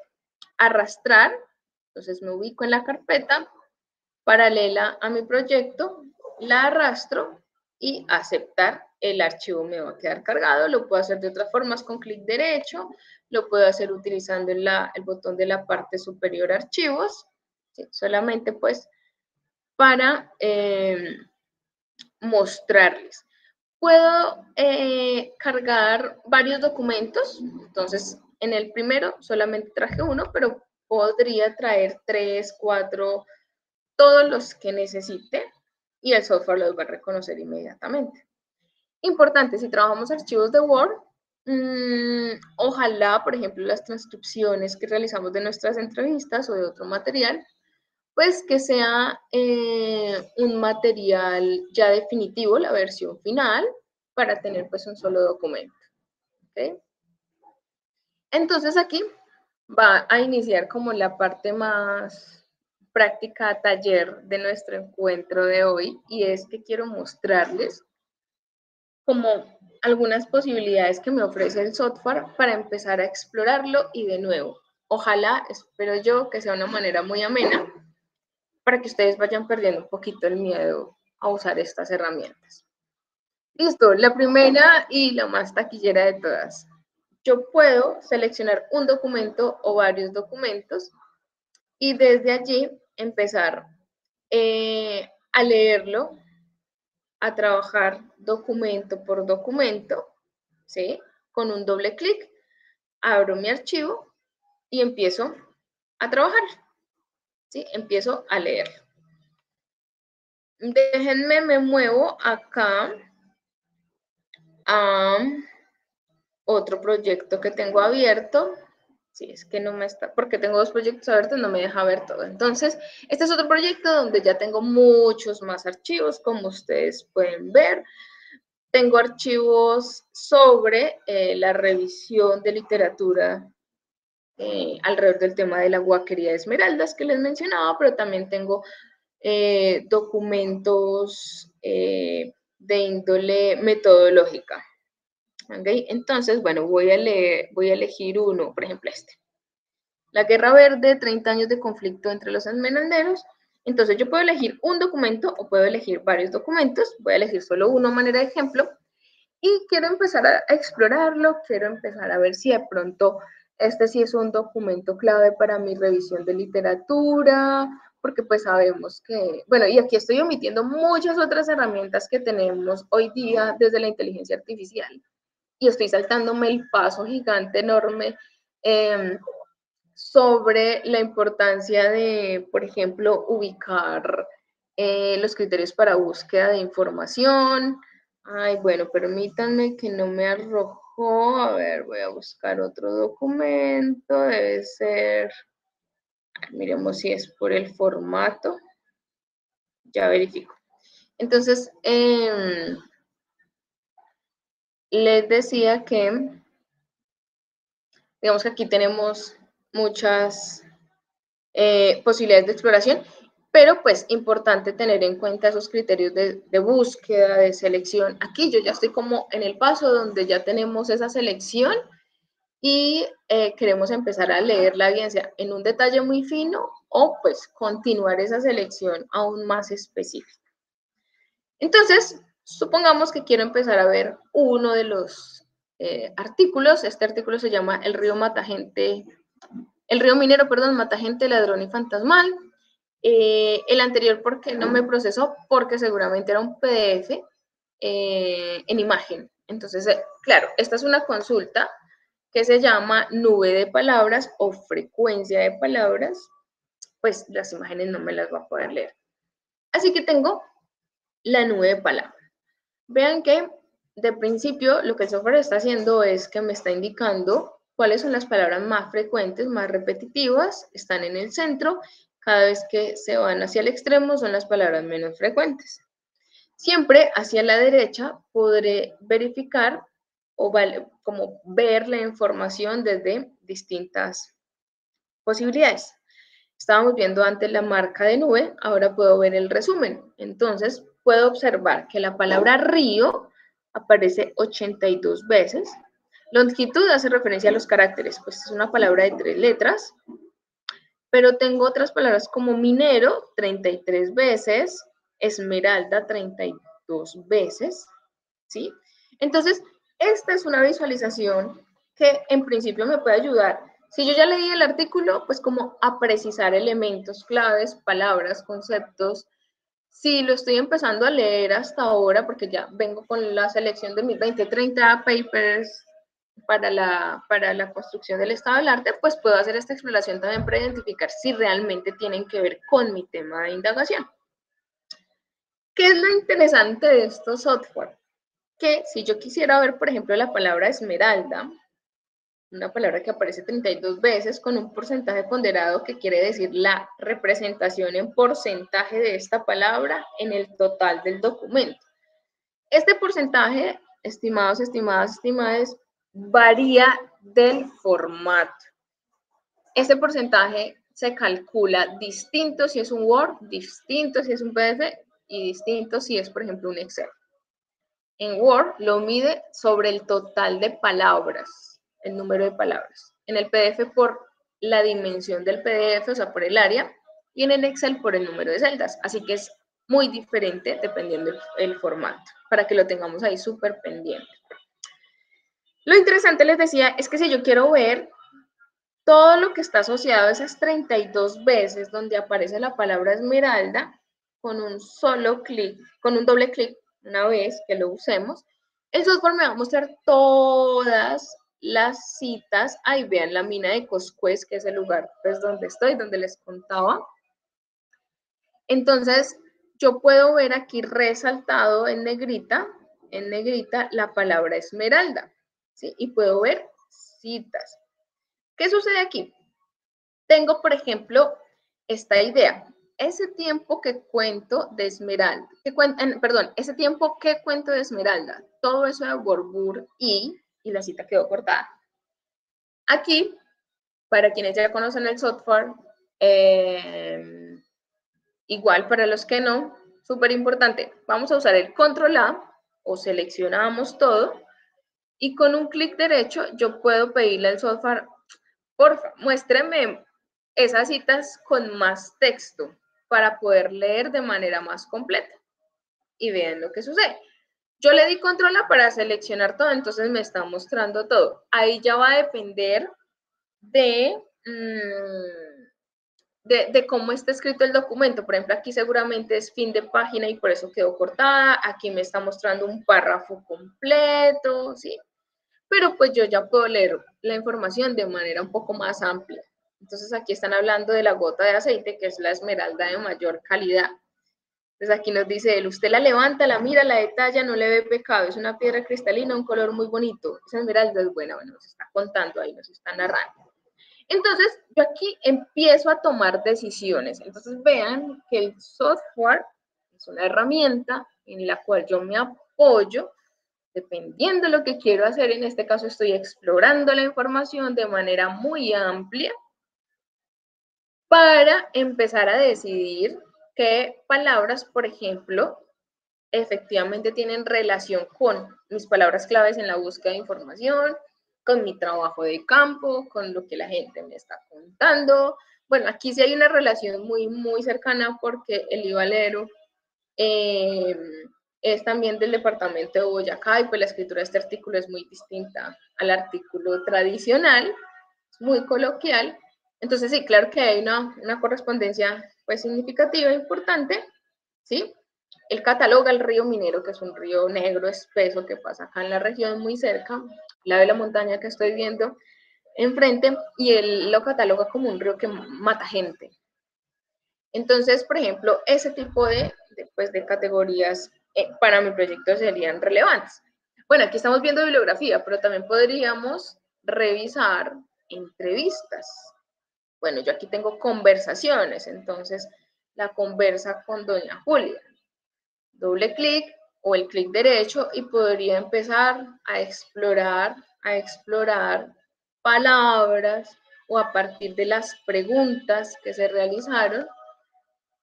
arrastrar. Entonces me ubico en la carpeta paralela a mi proyecto, la arrastro y aceptar. El archivo me va a quedar cargado. Lo puedo hacer de otras formas con clic derecho, lo puedo hacer utilizando el botón de la parte superior archivos, ¿sí? Solamente pues para mostrarles. Puedo cargar varios documentos, entonces en el primero solamente traje uno, pero podría traer 3, 4, todos los que necesite y el software los va a reconocer inmediatamente. Importante, si trabajamos archivos de Word, ojalá, por ejemplo, las transcripciones que realizamos de nuestras entrevistas o de otro material, pues que sea un material ya definitivo, la versión final, para tener pues un solo documento. ¿Okay? Entonces aquí va a iniciar como la parte más práctica taller de nuestro encuentro de hoy, y es que quiero mostrarles como algunas posibilidades que me ofrece el software para empezar a explorarlo. Y de nuevo, ojalá, espero yo, que sea una manera muy amena para que ustedes vayan perdiendo un poquito el miedo a usar estas herramientas. Listo, la primera y la más taquillera de todas. Yo puedo seleccionar un documento o varios documentos y desde allí empezar a leerlo, a trabajar documento por documento, ¿sí? Con un doble clic, abro mi archivo y empiezo a trabajar, ¿sí? Empiezo a leer. Déjenme, me muevo acá a otro proyecto que tengo abierto. Sí, es que no me está, porque tengo dos proyectos abiertos, no me deja ver todo. Entonces, este es otro proyecto donde ya tengo muchos más archivos, como ustedes pueden ver. Tengo archivos sobre la revisión de literatura alrededor del tema de la guaquería de esmeraldas que les mencionaba, pero también tengo documentos de índole metodológica. ¿Okay? Entonces, bueno, voy a elegir uno, por ejemplo este. La Guerra Verde, 30 años de conflicto entre los esmeralderos. Entonces yo puedo elegir un documento o puedo elegir varios documentos. Voy a elegir solo uno a manera de ejemplo. Y quiero empezar a explorarlo, quiero empezar a ver si de pronto este sí es un documento clave para mi revisión de literatura, porque pues sabemos que, bueno, y aquí estoy omitiendo muchas otras herramientas que tenemos hoy día desde la inteligencia artificial, y estoy saltándome el paso gigante, enorme, sobre la importancia de, por ejemplo, ubicar los criterios para búsqueda de información. Ay, bueno, permítanme que no me arrojó. A ver, voy a buscar otro documento. Debe ser Miremos si es por el formato. Ya verifico. Entonces, les decía que, digamos que aquí tenemos muchas posibilidades de exploración, pero pues importante tener en cuenta esos criterios de búsqueda, de selección. Aquí yo ya estoy como en el paso donde ya tenemos esa selección y queremos empezar a leerla bien sea en un detalle muy fino o pues continuar esa selección aún más específica. Entonces, supongamos que quiero empezar a ver uno de los artículos. Este artículo se llama El río minero, Matagente, ladrón y fantasmal. El anterior, ¿por qué no me procesó? Porque seguramente era un PDF en imagen. Entonces, claro, esta es una consulta que se llama nube de palabras o frecuencia de palabras. Pues las imágenes no me las va a poder leer. Así que tengo la nube de palabras. Vean que de principio lo que el software está haciendo es que me está indicando cuáles son las palabras más frecuentes, más repetitivas, están en el centro. Cada vez que se van hacia el extremo son las palabras menos frecuentes. Siempre hacia la derecha podré verificar o como ver la información desde distintas posibilidades. Estábamos viendo antes la marca de nube, ahora puedo ver el resumen. Entonces, puedo observar que la palabra río aparece 82 veces. Longitud hace referencia a los caracteres, pues es una palabra de 3 letras. Pero tengo otras palabras como minero, 33 veces, esmeralda, 32 veces, ¿sí? Entonces, esta es una visualización que en principio me puede ayudar. Si yo ya leí el artículo, pues como a precisar elementos claves, palabras, conceptos. Si lo estoy empezando a leer hasta ahora, porque ya vengo con la selección de mis 20, 30 papers para la construcción del estado del arte, pues puedo hacer esta exploración también para identificar si realmente tienen que ver con mi tema de indagación. ¿Qué es lo interesante de estos software? Que si yo quisiera ver, por ejemplo, la palabra esmeralda, una palabra que aparece 32 veces con un porcentaje ponderado que quiere decir la representación en porcentaje de esta palabra en el total del documento. Este porcentaje, estimados, estimadas, varía del formato. Este porcentaje se calcula distinto si es un Word, distinto si es un PDF y distinto si es, por ejemplo, un Excel. En Word lo mide sobre el total de palabras, el número de palabras. En el PDF por la dimensión del PDF, o sea, por el área, y en el Excel por el número de celdas. Así que es muy diferente dependiendo del formato, para que lo tengamos ahí súper pendiente. Lo interesante, les decía, es que si yo quiero ver todo lo que está asociado a esas 32 veces donde aparece la palabra esmeralda, con un solo clic, con un doble clic, una vez que lo usemos, el software me va a mostrar todas las citas. Ahí vean la mina de Coscuez, que es el lugar pues donde estoy, donde les contaba. Entonces, yo puedo ver aquí resaltado en negrita la palabra esmeralda, ¿sí? Y puedo ver citas. ¿Qué sucede aquí? Tengo, por ejemplo, esta idea. Ese tiempo que cuento de esmeralda, ese tiempo que cuento de esmeralda, todo eso de Borbur y la cita quedó cortada. Aquí, para quienes ya conocen el software, igual para los que no, súper importante, vamos a usar el control A o seleccionamos todo y con un clic derecho yo puedo pedirle al software, porfa, muéstreme esas citas con más texto para poder leer de manera más completa. Y vean lo que sucede. Yo le di control A para seleccionar todo, entonces me está mostrando todo. Ahí ya va a depender de cómo está escrito el documento. Por ejemplo, aquí seguramente es fin de página y por eso quedó cortada. Aquí me está mostrando un párrafo completo, ¿sí? Pero pues yo ya puedo leer la información de manera un poco más amplia. Entonces aquí están hablando de la gota de aceite, que es la esmeralda de mayor calidad. Entonces aquí nos dice él, usted la levanta, la mira, la detalla, no le ve pecado, es una piedra cristalina, un color muy bonito. Esa esmeralda es buena, bueno, nos está contando ahí, nos está narrando. Entonces, yo aquí empiezo a tomar decisiones. Entonces, vean que el software es una herramienta en la cual yo me apoyo dependiendo de lo que quiero hacer. En este caso, estoy explorando la información de manera muy amplia para empezar a decidir qué palabras, por ejemplo, efectivamente tienen relación con mis palabras claves en la búsqueda de información, con mi trabajo de campo, con lo que la gente me está contando. Bueno, aquí sí hay una relación muy cercana porque el Ivalero es también del departamento de Boyacá y pues la escritura de este artículo es muy distinta al artículo tradicional, es muy coloquial. Entonces sí, claro que hay una correspondencia pues significativa e importante, ¿sí? Él cataloga el río Minero, que es un río negro espeso que pasa acá en la región muy cerca, la de la montaña que estoy viendo enfrente, y él lo cataloga como un río que mata gente. Entonces, por ejemplo, ese tipo de categorías para mi proyecto serían relevantes. Bueno, aquí estamos viendo bibliografía, pero también podríamos revisar entrevistas. Bueno, yo aquí tengo conversaciones, entonces la conversa con doña Julia. Doble clic o el clic derecho y podría empezar a explorar palabras o a partir de las preguntas que se realizaron,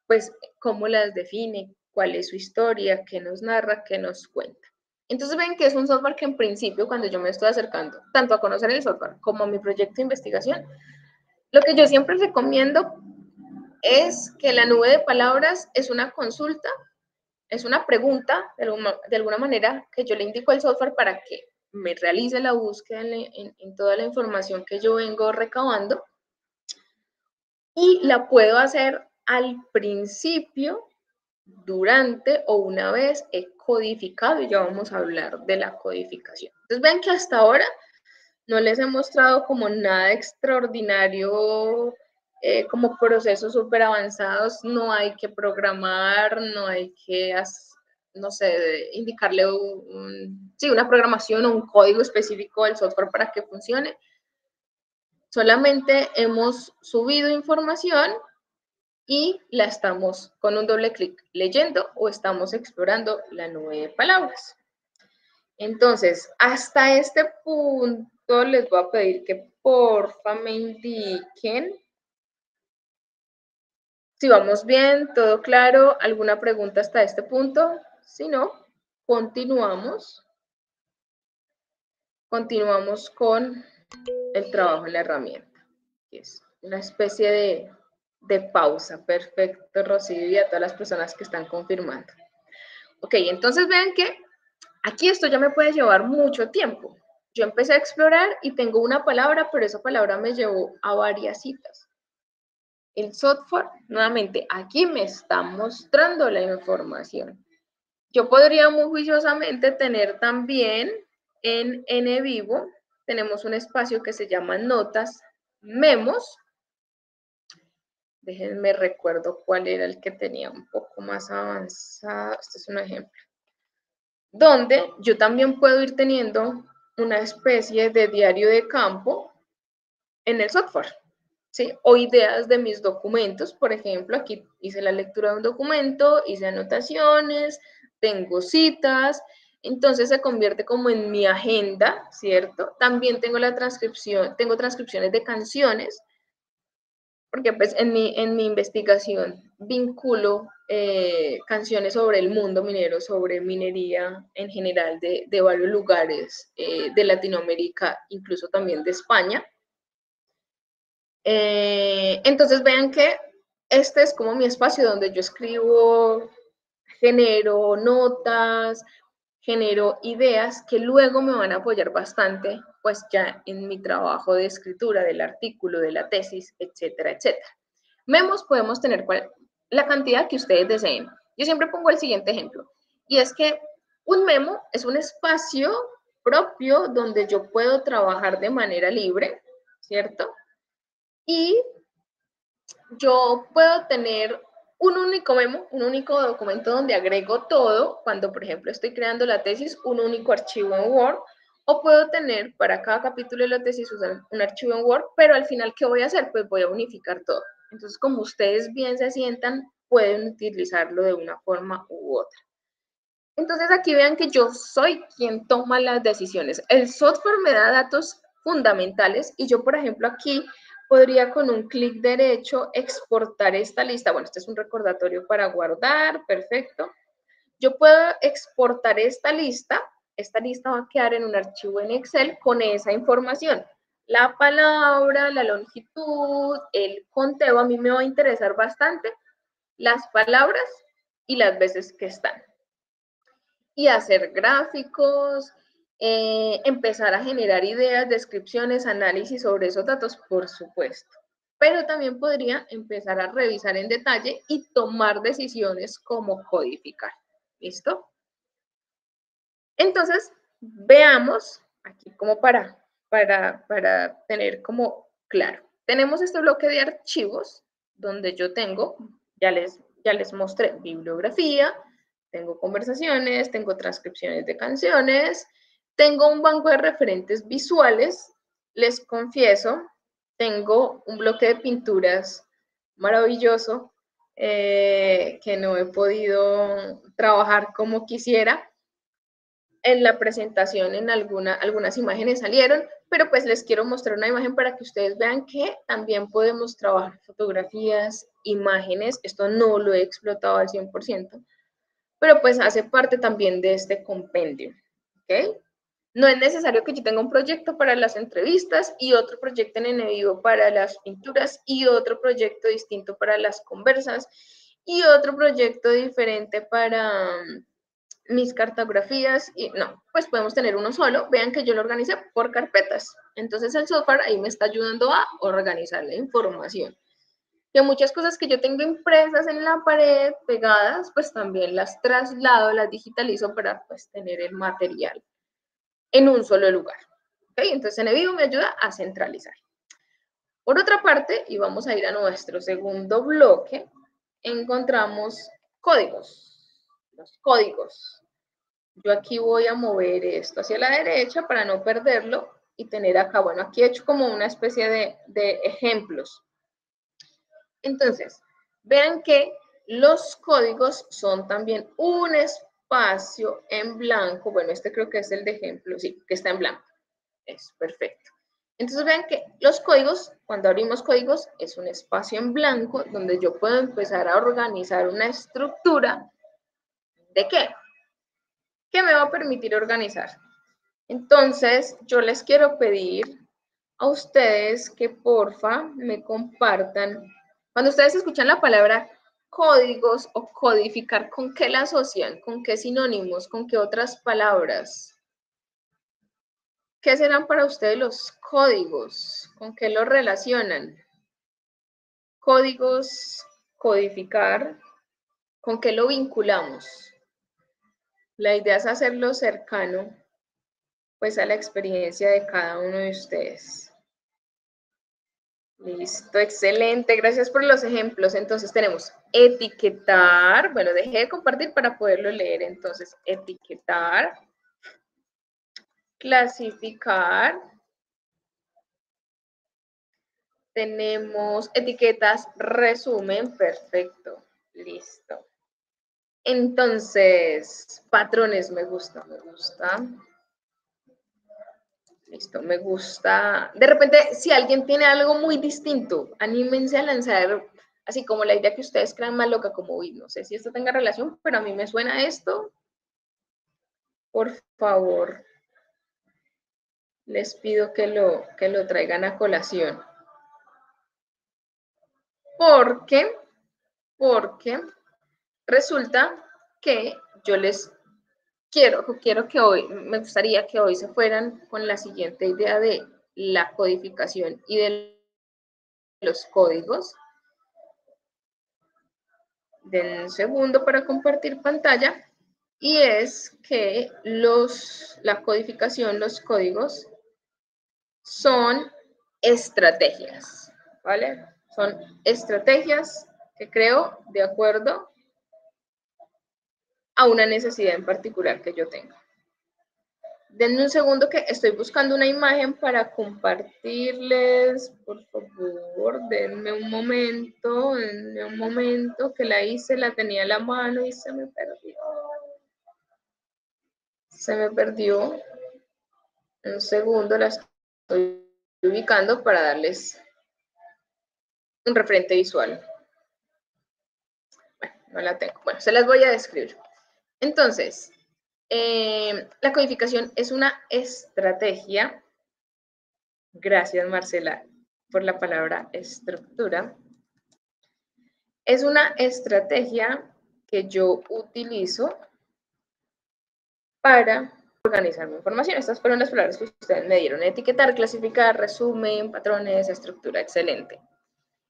pues cómo las define, cuál es su historia, qué nos narra, qué nos cuenta. Entonces ven que es un software que en principio cuando yo me estoy acercando tanto a conocer el software como a mi proyecto de investigación, lo que yo siempre recomiendo es que la nube de palabras es una consulta, es una pregunta de alguna manera que yo le indico al software para que me realice la búsqueda en toda la información que yo vengo recabando y la puedo hacer al principio, durante o una vez he codificado y ya vamos a hablar de la codificación. Entonces ven que hasta ahora no les he mostrado como nada extraordinario, como procesos súper avanzados, no hay que programar, no hay que, no sé, indicarle sí, una programación o un código específico del software para que funcione. Solamente hemos subido información y la estamos con un doble clic leyendo o estamos explorando la nube de palabras. Entonces, hasta este punto les voy a pedir que porfa me indiquen si vamos bien, todo claro, alguna pregunta hasta este punto. Si no, continuamos con el trabajo en la herramienta, que es una especie de pausa. Perfecto, Rocío, y a todas las personas que están confirmando. Ok, entonces vean que aquí esto ya me puede llevar mucho tiempo. Yo empecé a explorar y tengo una palabra, pero esa palabra me llevó a varias citas. El software, nuevamente, aquí me está mostrando la información. Yo podría muy juiciosamente tener también en NVivo, tenemos un espacio que se llama Notas, Memos. Déjenme recuerdo cuál era el que tenía un poco más avanzado. Este es un ejemplo. Donde yo también puedo ir teniendo una especie de diario de campo en el software, ¿sí? O ideas de mis documentos, por ejemplo, aquí hice la lectura de un documento, hice anotaciones, tengo citas, entonces se convierte como en mi agenda, ¿cierto? También tengo la transcripción, tengo transcripciones de canciones, porque pues en mi investigación vinculo canciones sobre el mundo minero, sobre minería en general de varios lugares de Latinoamérica, incluso también de España. Entonces vean que este es como mi espacio donde yo escribo, genero notas, genero ideas que luego me van a apoyar bastante, pues ya en mi trabajo de escritura del artículo, de la tesis, etcétera, etcétera. Memos podemos tener la cantidad que ustedes deseen. Yo siempre pongo el siguiente ejemplo, y es que un memo es un espacio propio donde yo puedo trabajar de manera libre, ¿cierto? Y yo puedo tener un único memo, un único documento donde agrego todo, cuando por ejemplo estoy creando la tesis, un único archivo en Word, O puedo tener para cada capítulo de la tesis un archivo en Word, pero al final, ¿qué voy a hacer? Pues voy a unificar todo. Entonces, como ustedes bien se sientan, pueden utilizarlo de una forma u otra. Entonces, aquí vean que yo soy quien toma las decisiones. El software me da datos fundamentales y yo, por ejemplo, aquí podría con un clic derecho exportar esta lista. Bueno, este es un recordatorio para guardar, perfecto. Yo puedo exportar esta lista va a quedar en un archivo en Excel con esa información. La palabra, la longitud, el conteo, a mí me va a interesar bastante las palabras y las veces que están. Y hacer gráficos, empezar a generar ideas, descripciones, análisis sobre esos datos, por supuesto. Pero también podría empezar a revisar en detalle y tomar decisiones como codificar. ¿Listo? Entonces, veamos aquí como para tener como claro. Tenemos este bloque de archivos donde yo tengo, ya les mostré bibliografía, tengo conversaciones, tengo transcripciones de canciones, tengo un banco de referentes visuales, les confieso, tengo un bloque de pinturas maravilloso que no he podido trabajar como quisiera. En la presentación en algunas imágenes salieron, pero pues les quiero mostrar una imagen para que ustedes vean que también podemos trabajar fotografías, imágenes. Esto no lo he explotado al 100%, pero pues hace parte también de este compendio, ¿ok? No es necesario que yo tenga un proyecto para las entrevistas y otro proyecto en vivo para las pinturas y otro proyecto distinto para las conversas y otro proyecto diferente para mis cartografías y no, pues podemos tener uno solo. Vean que yo lo organicé por carpetas. Entonces el software ahí me está ayudando a organizar la información. Que muchas cosas que yo tengo impresas en la pared, pegadas, pues también las traslado, las digitalizo para pues tener el material en un solo lugar. ¿Okay? Entonces en vivo me ayuda a centralizar. Por otra parte, y vamos a ir a nuestro segundo bloque, encontramos códigos. Los códigos. Yo aquí voy a mover esto hacia la derecha para no perderlo y tener acá, bueno, aquí he hecho como una especie de ejemplos. Entonces, vean que los códigos son también un espacio en blanco. Bueno, este creo que es el de ejemplo, sí, que está en blanco. Es perfecto. Entonces vean que los códigos, cuando abrimos códigos, es un espacio en blanco donde yo puedo empezar a organizar una estructura. ¿De qué? ¿Qué me va a permitir organizar? Entonces, yo les quiero pedir a ustedes que porfa me compartan, cuando ustedes escuchan la palabra códigos o codificar, ¿con qué la asocian? ¿Con qué sinónimos? ¿Con qué otras palabras? ¿Qué serán para ustedes los códigos? ¿Con qué lo relacionan? Códigos, codificar, ¿con qué lo vinculamos? La idea es hacerlo cercano pues a la experiencia de cada uno de ustedes. Listo, excelente, gracias por los ejemplos. Entonces tenemos etiquetar, bueno, dejé de compartir para poderlo leer. Entonces, etiquetar, clasificar, tenemos etiquetas, resumen, perfecto, listo. Entonces, patrones, me gusta. Listo, me gusta. De repente, si alguien tiene algo muy distinto, anímense a lanzar, así como la idea que ustedes crean más loca, como, uy, no sé si esto tenga relación, pero a mí me suena esto. Por favor, les pido que lo traigan a colación. Porque resulta que yo les quiero que hoy, me gustaría que hoy se fueran con la siguiente idea de la codificación y de los códigos. Den un segundo para compartir pantalla. Y es que la codificación, los códigos, son estrategias, ¿vale? Son estrategias que creo de acuerdo a una necesidad en particular que yo tengo. Denme un segundo que estoy buscando una imagen para compartirles. Por favor, denme un momento que la hice, la tenía en la mano y se me perdió. Se me perdió. Un segundo, la estoy ubicando para darles un referente visual. Bueno, no la tengo. Bueno, se las voy a describir. Entonces, la codificación es una estrategia. Gracias, Marcela, por la palabra estructura. Es una estrategia que yo utilizo para organizar mi información. Estas fueron las palabras que ustedes me dieron: etiquetar, clasificar, resumen, patrones, estructura. Excelente.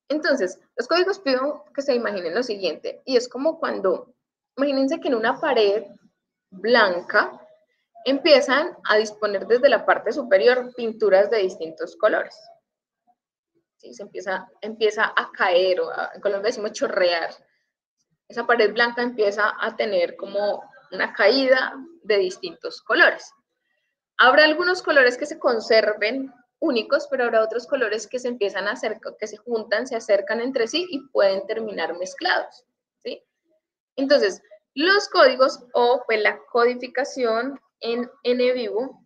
Entonces, los códigos pido que se imaginen lo siguiente, y es como cuando, imagínense que en una pared blanca empiezan a disponer desde la parte superior pinturas de distintos colores. ¿Sí? Se empieza a caer, o en Colombia decimos chorrear. Esa pared blanca empieza a tener como una caída de distintos colores. Habrá algunos colores que se conserven únicos, pero habrá otros colores que se empiezan a acercar, que se juntan, se acercan entre sí y pueden terminar mezclados, ¿sí? Entonces, los códigos o pues la codificación en NVivo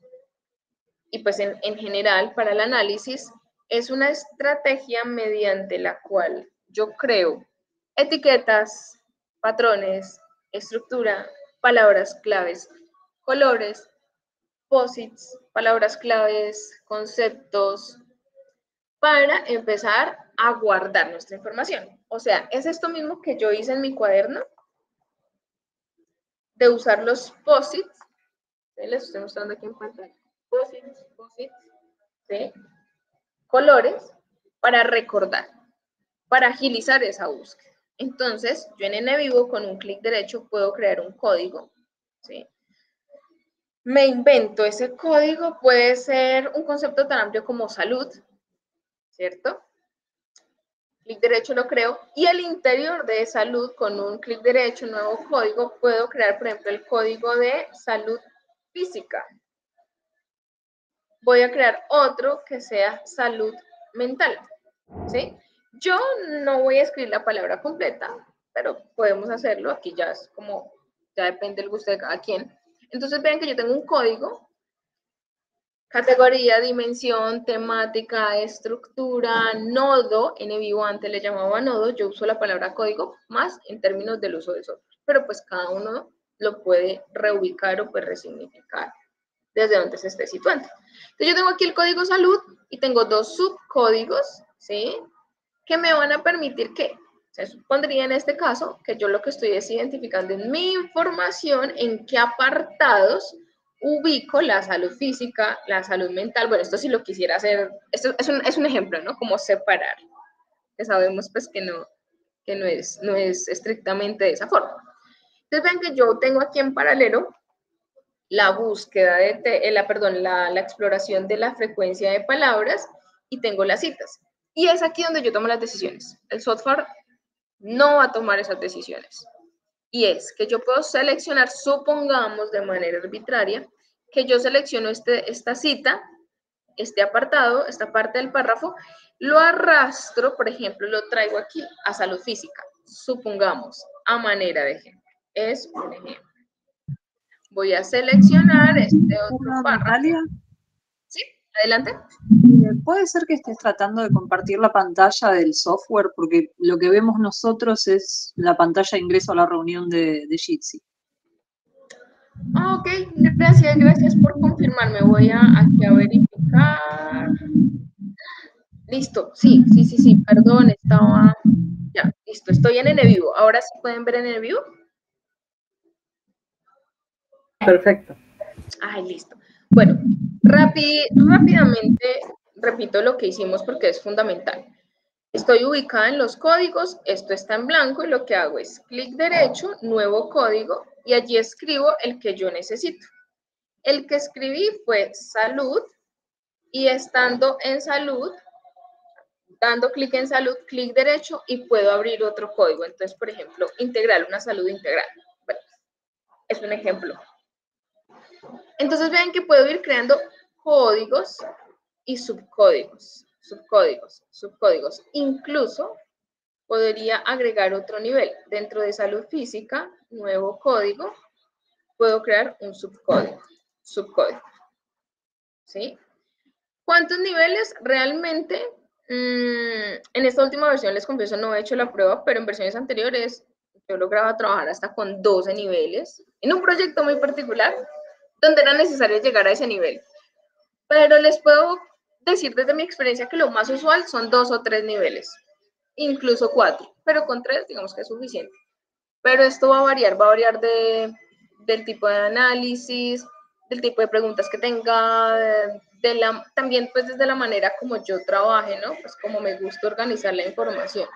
y pues en general para el análisis es una estrategia mediante la cual yo creo etiquetas, patrones, estructura, palabras claves, colores, posits, palabras claves, conceptos, para empezar a guardar nuestra información. O sea, es esto mismo que yo hice en mi cuaderno, de usar los posits, ¿sí? Les estoy mostrando aquí en pantalla, posits, ¿sí? Colores, para recordar, para agilizar esa búsqueda. Entonces, yo en NVivo con un clic derecho puedo crear un código, ¿sí? Me invento ese código, puede ser un concepto tan amplio como salud, ¿cierto? Clic derecho lo creo, y al interior de salud, con un clic derecho, nuevo código, puedo crear, por ejemplo, el código de salud física. Voy a crear otro que sea salud mental, ¿sí? Yo no voy a escribir la palabra completa, pero podemos hacerlo. Aquí ya es como, ya depende del gusto de cada quien. Entonces vean que yo tengo un código, categoría, dimensión, temática, estructura, nodo. NVivo antes le llamaba nodo, yo uso la palabra código más en términos del uso de software, pero pues cada uno lo puede reubicar o pues resignificar desde donde se esté situando. Entonces yo tengo aquí el código salud y tengo dos subcódigos, ¿sí? Que me van a permitir que, se supondría en este caso, que yo lo que estoy es identificando en mi información en qué apartados ubico la salud física, la salud mental. Bueno, esto si lo quisiera hacer, esto es un ejemplo, ¿no? Como separar, que sabemos pues que no es estrictamente de esa forma. Entonces ven que yo tengo aquí en paralelo la búsqueda de, la exploración de la frecuencia de palabras y tengo las citas. Y es aquí donde yo tomo las decisiones. El software no va a tomar esas decisiones. Y es que yo puedo seleccionar, supongamos de manera arbitraria, que yo selecciono esta cita, este apartado, esta parte del párrafo, lo arrastro, por ejemplo, lo traigo aquí a salud física, supongamos, a manera de ejemplo. Es un ejemplo. Voy a seleccionar este otro párrafo. Natalia, Sí, adelante. ¿puede ser que estés tratando de compartir la pantalla del software? Porque lo que vemos nosotros es la pantalla de ingreso a la reunión de Jitsi. Ah, ok, gracias por confirmarme. Voy aquí a verificar. Listo, sí, perdón, estaba, ya, listo, estoy en NVivo. Ahora sí pueden ver en NVivo. Perfecto. Ay, listo. Bueno, rápidamente repito lo que hicimos porque es fundamental. Estoy ubicada en los códigos, esto está en blanco y lo que hago es clic derecho, nuevo código, y allí escribo el que yo necesito. El que escribí fue salud, y estando en salud, dando clic en salud, clic derecho y puedo abrir otro código. Entonces, por ejemplo, integral, una salud integral. Bueno, es un ejemplo. Entonces vean que puedo ir creando códigos y subcódigos. Incluso podría agregar otro nivel. Dentro de salud física, nuevo código, puedo crear un subcódigo. ¿Sí? ¿Cuántos niveles? Realmente, en esta última versión, les confieso, no he hecho la prueba, pero en versiones anteriores yo lograba trabajar hasta con 12 niveles, en un proyecto muy particular, donde era necesario llegar a ese nivel. Pero les puedo decir desde mi experiencia que lo más usual son 2 o 3 niveles, incluso 4, pero con 3 digamos que es suficiente. Pero esto va a variar del tipo de análisis, del tipo de preguntas que tenga, también pues desde la manera como yo trabaje, ¿no? Pues como me gusta organizar la información.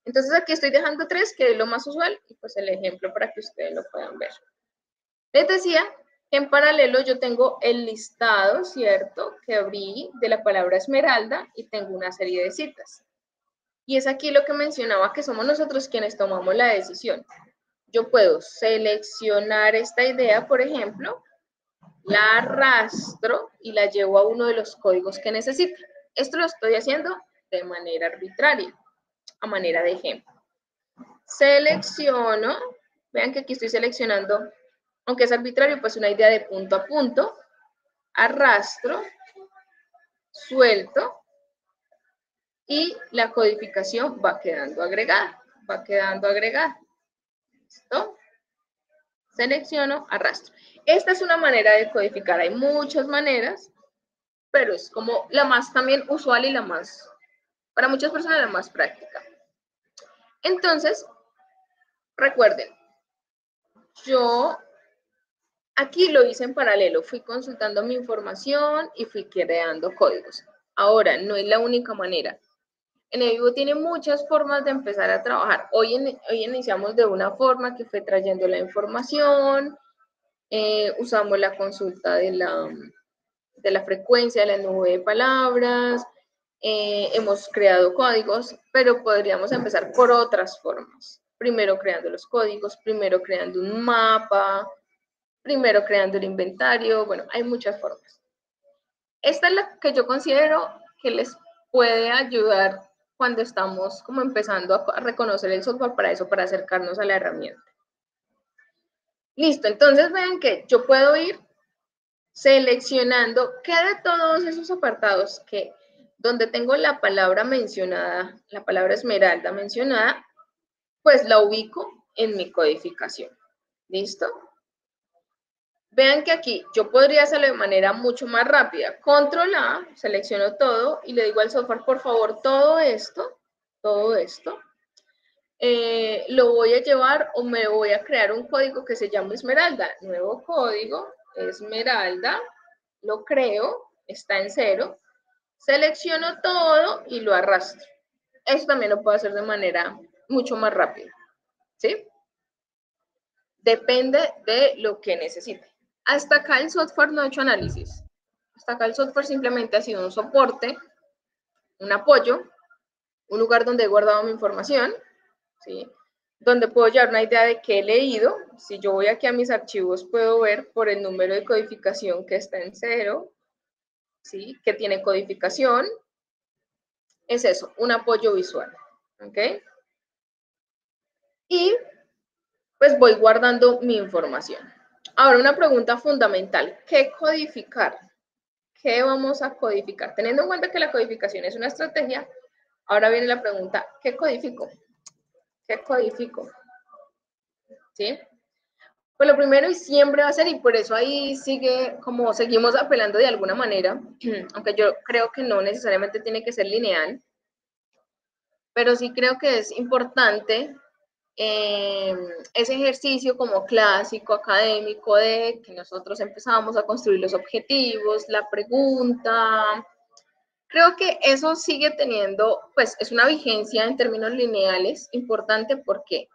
Entonces aquí estoy dejando 3, que es lo más usual, y pues el ejemplo para que ustedes lo puedan ver. Les decía que en paralelo yo tengo el listado, ¿cierto?, que abrí de la palabra esmeralda y tengo una serie de citas. Y es aquí lo que mencionaba, que somos nosotros quienes tomamos la decisión. Yo puedo seleccionar esta idea, por ejemplo, la arrastro y la llevo a uno de los códigos que necesito. Esto lo estoy haciendo de manera arbitraria, a manera de ejemplo. Selecciono, vean que aquí estoy seleccionando, aunque es arbitrario, pues una idea de punto a punto, arrastro, suelto, y la codificación va quedando agregada, ¿Listo? Selecciono, arrastro. Esta es una manera de codificar, hay muchas maneras, pero es como la más también usual y la más, para muchas personas, la más práctica. Entonces, recuerden, yo aquí lo hice en paralelo, fui consultando mi información y fui creando códigos. Ahora, no es la única manera. En Evivo tiene muchas formas de empezar a trabajar. Hoy iniciamos de una forma que fue trayendo la información, usamos la consulta de la frecuencia de la nube de palabras, hemos creado códigos, pero podríamos empezar por otras formas. Primero creando los códigos, primero creando un mapa, primero creando el inventario. Bueno, hay muchas formas. Esta es la que yo considero que les puede ayudar cuando estamos como empezando a reconocer el software para eso, para acercarnos a la herramienta. Listo, entonces vean que yo puedo ir seleccionando qué de todos esos apartados que donde tengo la palabra mencionada, la palabra esmeralda mencionada, pues la ubico en mi codificación. ¿Listo? Vean que aquí yo podría hacerlo de manera mucho más rápida. Control A, selecciono todo y le digo al software, por favor, todo esto, lo voy a llevar o me voy a crear un código que se llama Esmeralda. Nuevo código, Esmeralda, lo creo, está en 0. Selecciono todo y lo arrastro. Eso también lo puedo hacer de manera mucho más rápida. ¿Sí? Depende de lo que necesite. Hasta acá el software no ha hecho análisis. Hasta acá el software simplemente ha sido un soporte, un apoyo, un lugar donde he guardado mi información, ¿sí? Donde puedo llevar una idea de qué he leído. Si yo voy aquí a mis archivos, puedo ver por el número de codificación que está en 0, ¿sí? Que tiene codificación. Es eso, un apoyo visual. ¿Ok? Y pues voy guardando mi información. Ahora, una pregunta fundamental. ¿Qué codificar? ¿Qué vamos a codificar? Teniendo en cuenta que la codificación es una estrategia, ahora viene la pregunta, ¿qué codifico? ¿Qué codifico? ¿Sí? Pues lo primero y siempre va a ser, y por eso ahí sigue, como seguimos apelando de alguna manera, aunque yo creo que no necesariamente tiene que ser lineal, pero sí creo que es importante ese ejercicio como clásico, académico, de que nosotros empezamos a construir los objetivos, la pregunta. Creo que eso sigue teniendo, pues es una vigencia en términos lineales importante. ¿Por qué?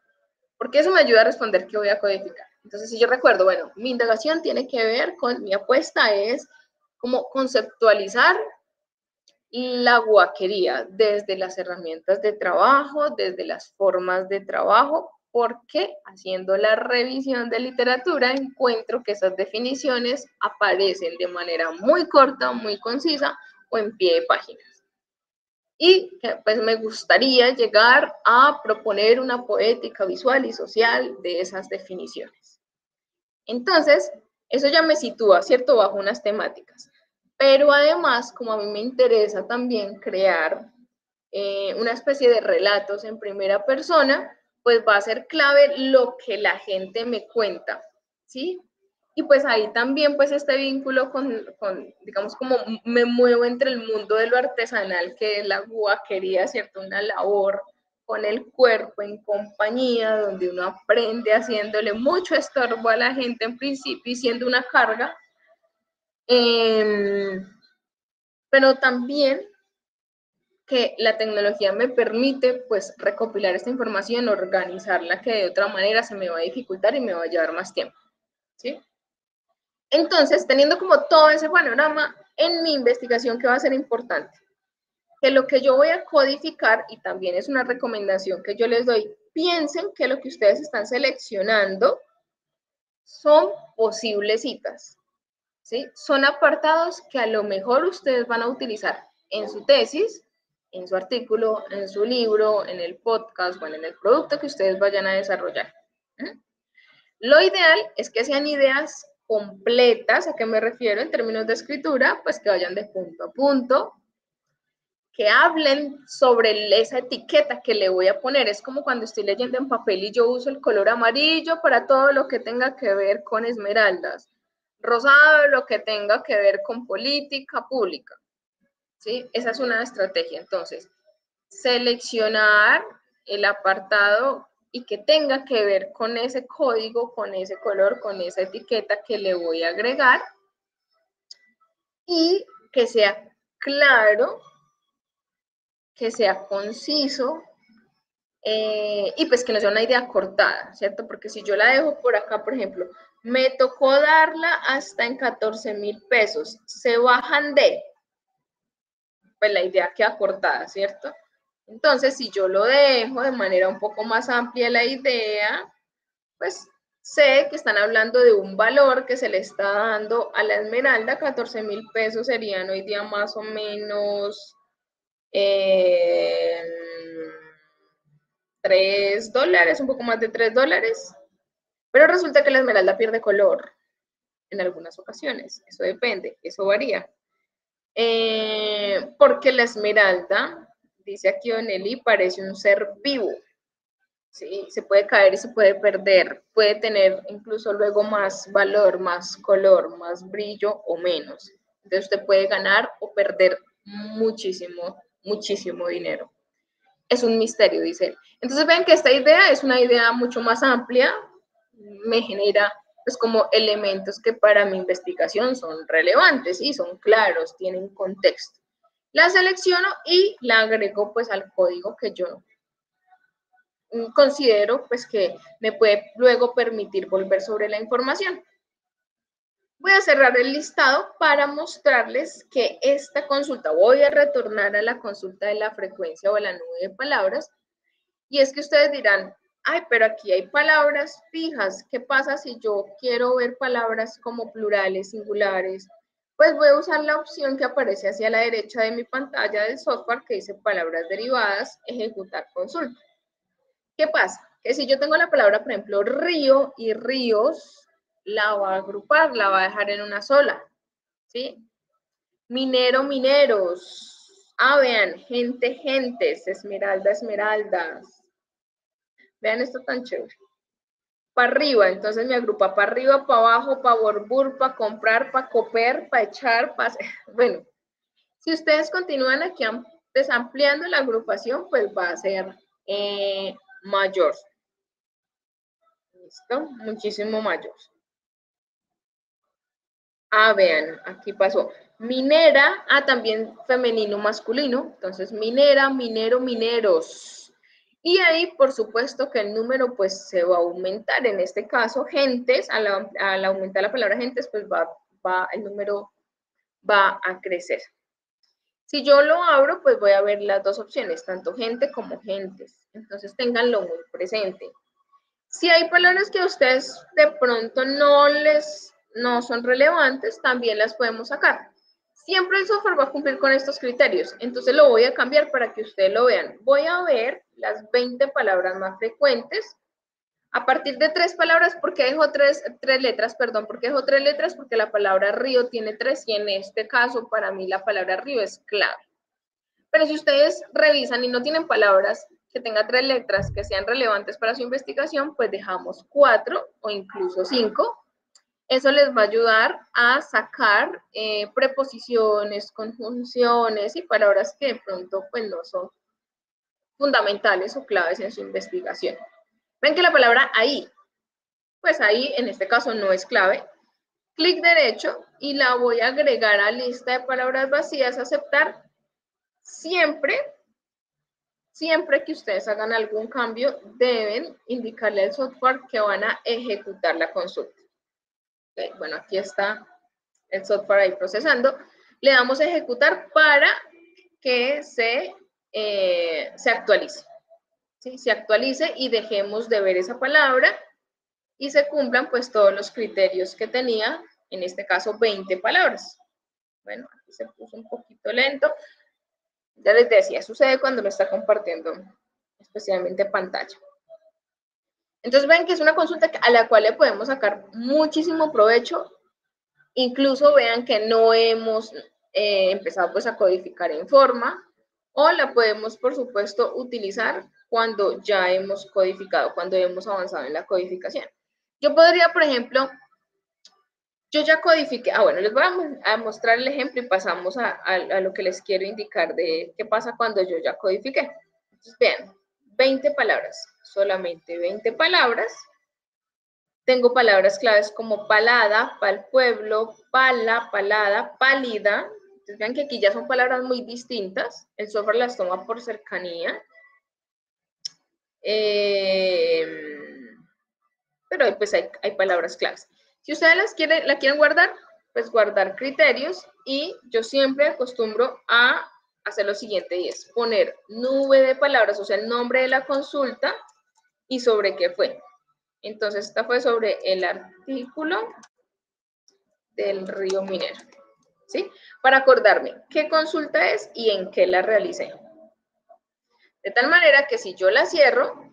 Porque eso me ayuda a responder qué voy a codificar. Entonces, si yo recuerdo, bueno, mi indagación tiene que ver con, mi apuesta es como conceptualizar la guaquería desde las herramientas de trabajo, desde las formas de trabajo, porque haciendo la revisión de literatura encuentro que esas definiciones aparecen de manera muy corta, muy concisa o en pie de páginas. Y que pues me gustaría llegar a proponer una poética visual y social de esas definiciones. Entonces, eso ya me sitúa, ¿cierto?, bajo unas temáticas. Pero además, como a mí me interesa también crear una especie de relatos en primera persona, pues va a ser clave lo que la gente me cuenta, ¿sí? Y pues ahí también pues este vínculo con digamos, como me muevo entre el mundo de lo artesanal, que es la guaquería, ¿cierto? Una labor con el cuerpo en compañía, donde uno aprende haciéndole mucho estorbo a la gente en principio y siendo una carga, pero también que la tecnología me permite pues recopilar esta información, organizarla, que de otra manera se me va a dificultar y me va a llevar más tiempo, ¿sí? Entonces, teniendo como todo ese panorama, en mi investigación, ¿qué va a ser importante? Que lo que yo voy a codificar, y también es una recomendación que yo les doy, piensen que lo que ustedes están seleccionando son posibles citas, ¿sí? Son apartados que a lo mejor ustedes van a utilizar en su tesis, en su artículo, en su libro, en el podcast, bueno, en el producto que ustedes vayan a desarrollar. Lo ideal es que sean ideas completas. ¿A qué me refiero en términos de escritura? Pues que vayan de punto a punto, que hablen sobre esa etiqueta que le voy a poner. Es como cuando estoy leyendo en papel y yo uso el color amarillo para todo lo que tenga que ver con esmeraldas, rosado lo que tenga que ver con política pública, ¿sí? Esa es una estrategia. Entonces, seleccionar el apartado y que tenga que ver con ese código, con ese color, con esa etiqueta que le voy a agregar y que sea claro, que sea conciso y pues que no sea una idea cortada, ¿cierto? Porque si yo la dejo por acá, por ejemplo, me tocó darla hasta en 14,000 pesos, se bajan de, pues la idea queda cortada, ¿cierto? Entonces, si yo lo dejo de manera un poco más amplia la idea, pues sé que están hablando de un valor que se le está dando a la esmeralda. 14,000 pesos serían hoy día más o menos $3, un poco más de $3. Pero resulta que la esmeralda pierde color en algunas ocasiones. Eso depende, eso varía. Porque la esmeralda, dice aquí Donelli, parece un ser vivo. ¿Sí? Se puede caer y se puede perder, puede tener incluso luego más valor, más color, más brillo o menos. Entonces usted puede ganar o perder muchísimo, muchísimo dinero. Es un misterio, dice él. Entonces ven que esta idea es una idea mucho más amplia, me genera pues como elementos que para mi investigación son relevantes y son claros, tienen contexto. La selecciono y la agrego pues al código que yo considero pues que me puede luego permitir volver sobre la información. Voy a cerrar el listado para mostrarles que esta consulta, voy a retornar a la consulta de la frecuencia o la nube de palabras, y es que ustedes dirán, ay, pero aquí hay palabras fijas, ¿qué pasa si yo quiero ver palabras como plurales, singulares? Pues voy a usar la opción que aparece hacia la derecha de mi pantalla del software que dice palabras derivadas, ejecutar consulta. ¿Qué pasa? Que si yo tengo la palabra, por ejemplo, río y ríos, la va a agrupar, la va a dejar en una sola, ¿sí? Minero, mineros. Ah, vean, gente, gentes, esmeralda, esmeraldas. Vean esto tan chévere. Para arriba, entonces me agrupa para arriba, para abajo, para borbur, para comprar, para coper, para echar, para... Bueno, si ustedes continúan aquí desampliando la agrupación, pues va a ser mayor. ¿Listo? Muchísimo mayor. Ah, vean, aquí pasó. Minera, también femenino, masculino. Entonces, minera, minero, mineros. Y ahí, por supuesto, que el número pues se va a aumentar. En este caso, gentes, al aumentar la palabra gentes, pues el número va a crecer. Si yo lo abro, pues voy a ver las dos opciones, tanto gente como gentes. Entonces, ténganlo muy presente. Si hay palabras que a ustedes de pronto no son relevantes, también las podemos sacar. Siempre el software va a cumplir con estos criterios, entonces lo voy a cambiar para que ustedes lo vean. Voy a ver las 20 palabras más frecuentes. A partir de 3 palabras, porque dejo tres letras, perdón, porque dejo 3 letras, porque la palabra río tiene 3 y en este caso para mí la palabra río es clave. Pero si ustedes revisan y no tienen palabras que tengan 3 letras que sean relevantes para su investigación, pues dejamos 4 o incluso 5. Eso les va a ayudar a sacar preposiciones, conjunciones y palabras que de pronto pues no son fundamentales o claves en su investigación. Ven que la palabra ahí, pues ahí en este caso no es clave. Clic derecho y la voy a agregar a lista de palabras vacías, aceptar. Siempre que ustedes hagan algún cambio, deben indicarle al software que van a ejecutar la consulta. Okay, bueno, aquí está el software ahí procesando. Le damos a ejecutar para que se actualice. ¿Sí? Se actualice y dejemos de ver esa palabra y se cumplan pues todos los criterios que tenía, en este caso 20 palabras. Bueno, aquí se puso un poquito lento. Ya les decía, sucede cuando lo está compartiendo, especialmente pantalla. Entonces ven que es una consulta a la cual le podemos sacar muchísimo provecho. Incluso vean que no hemos empezado pues a codificar en forma, o la podemos por supuesto utilizar cuando ya hemos codificado, cuando hemos avanzado en la codificación. Yo podría, por ejemplo, yo ya codifiqué, bueno, les voy a mostrar el ejemplo y pasamos a lo que les quiero indicar de qué pasa cuando yo ya codifiqué. Entonces vean, 20 palabras, solamente 20 palabras. Tengo palabras claves como palada, pal pueblo, pala, palada, pálida. Entonces vean que aquí ya son palabras muy distintas. El software las toma por cercanía. Pero pues hay palabras claves. Si ustedes la quieren guardar, pues guardar criterios, y yo siempre acostumbro a hacer lo siguiente, y es poner nube de palabras, o sea, el nombre de la consulta y sobre qué fue. Entonces, esta fue sobre el artículo del río Minero, ¿sí? Para acordarme qué consulta es y en qué la realicé. De tal manera que si yo la cierro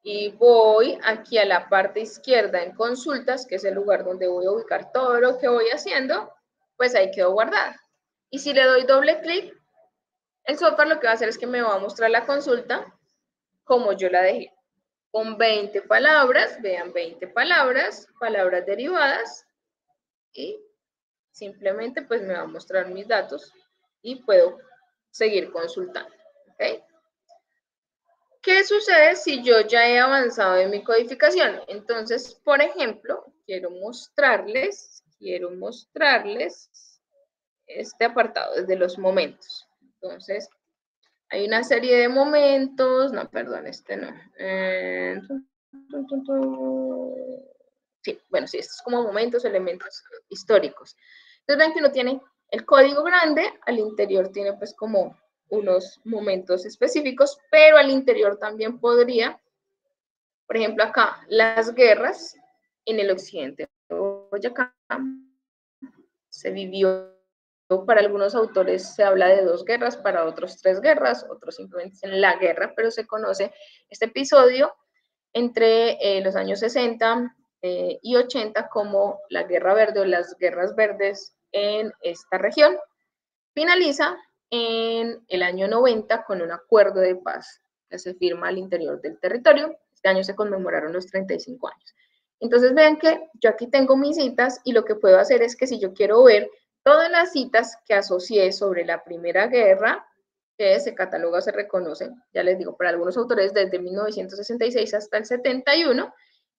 y voy aquí a la parte izquierda en consultas, que es el lugar donde voy a ubicar todo lo que voy haciendo, pues ahí quedó guardada. Y si le doy doble clic, el software lo que va a hacer es que me va a mostrar la consulta como yo la dejé. Con 20 palabras, vean, 20 palabras, palabras derivadas, y simplemente pues me va a mostrar mis datos y puedo seguir consultando. ¿Okay? ¿Qué sucede si yo ya he avanzado en mi codificación? Entonces, por ejemplo, quiero mostrarles este apartado desde los momentos. Entonces, hay una serie de momentos, no, perdón, este no. Sí, bueno, sí, estos es como momentos, elementos históricos. Entonces ven que uno tiene el código grande, al interior tiene pues como unos momentos específicos, pero al interior también podría, por ejemplo acá, las guerras en el occidente de Boyacá. Se vivió, para algunos autores se habla de 2 guerras, para otros 3 guerras, otros simplemente en la guerra, pero se conoce este episodio entre los años 60 y 80 como la Guerra Verde o las Guerras Verdes en esta región. Finaliza en el año 90 con un acuerdo de paz que se firma al interior del territorio. Este año se conmemoraron los 35 años. Entonces vean que yo aquí tengo mis citas, y lo que puedo hacer es que si yo quiero ver todas las citas que asocié sobre la Primera Guerra, que se cataloga, se reconoce, ya les digo, para algunos autores desde 1966 hasta el 71,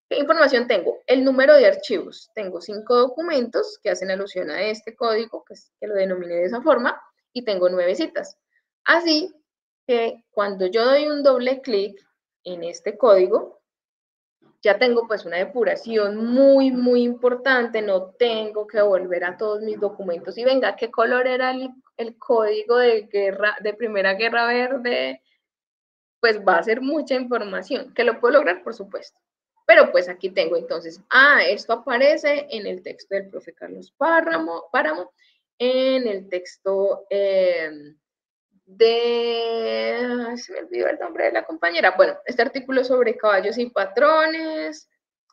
¿qué información tengo? El número de archivos. Tengo 5 documentos que hacen alusión a este código, que lo denominé de esa forma, y tengo 9 citas. Así que cuando yo doy un doble clic en este código, ya tengo pues una depuración muy, muy importante. No tengo que volver a todos mis documentos y venga, ¿qué color era el código de guerra, de Primera Guerra Verde? Pues va a ser mucha información. ¿Que lo puedo lograr? Por supuesto. Pero pues aquí tengo entonces, esto aparece en el texto del profe Carlos Páramo, en el texto se me olvidó el nombre de la compañera. Bueno, este artículo sobre caballos y patrones,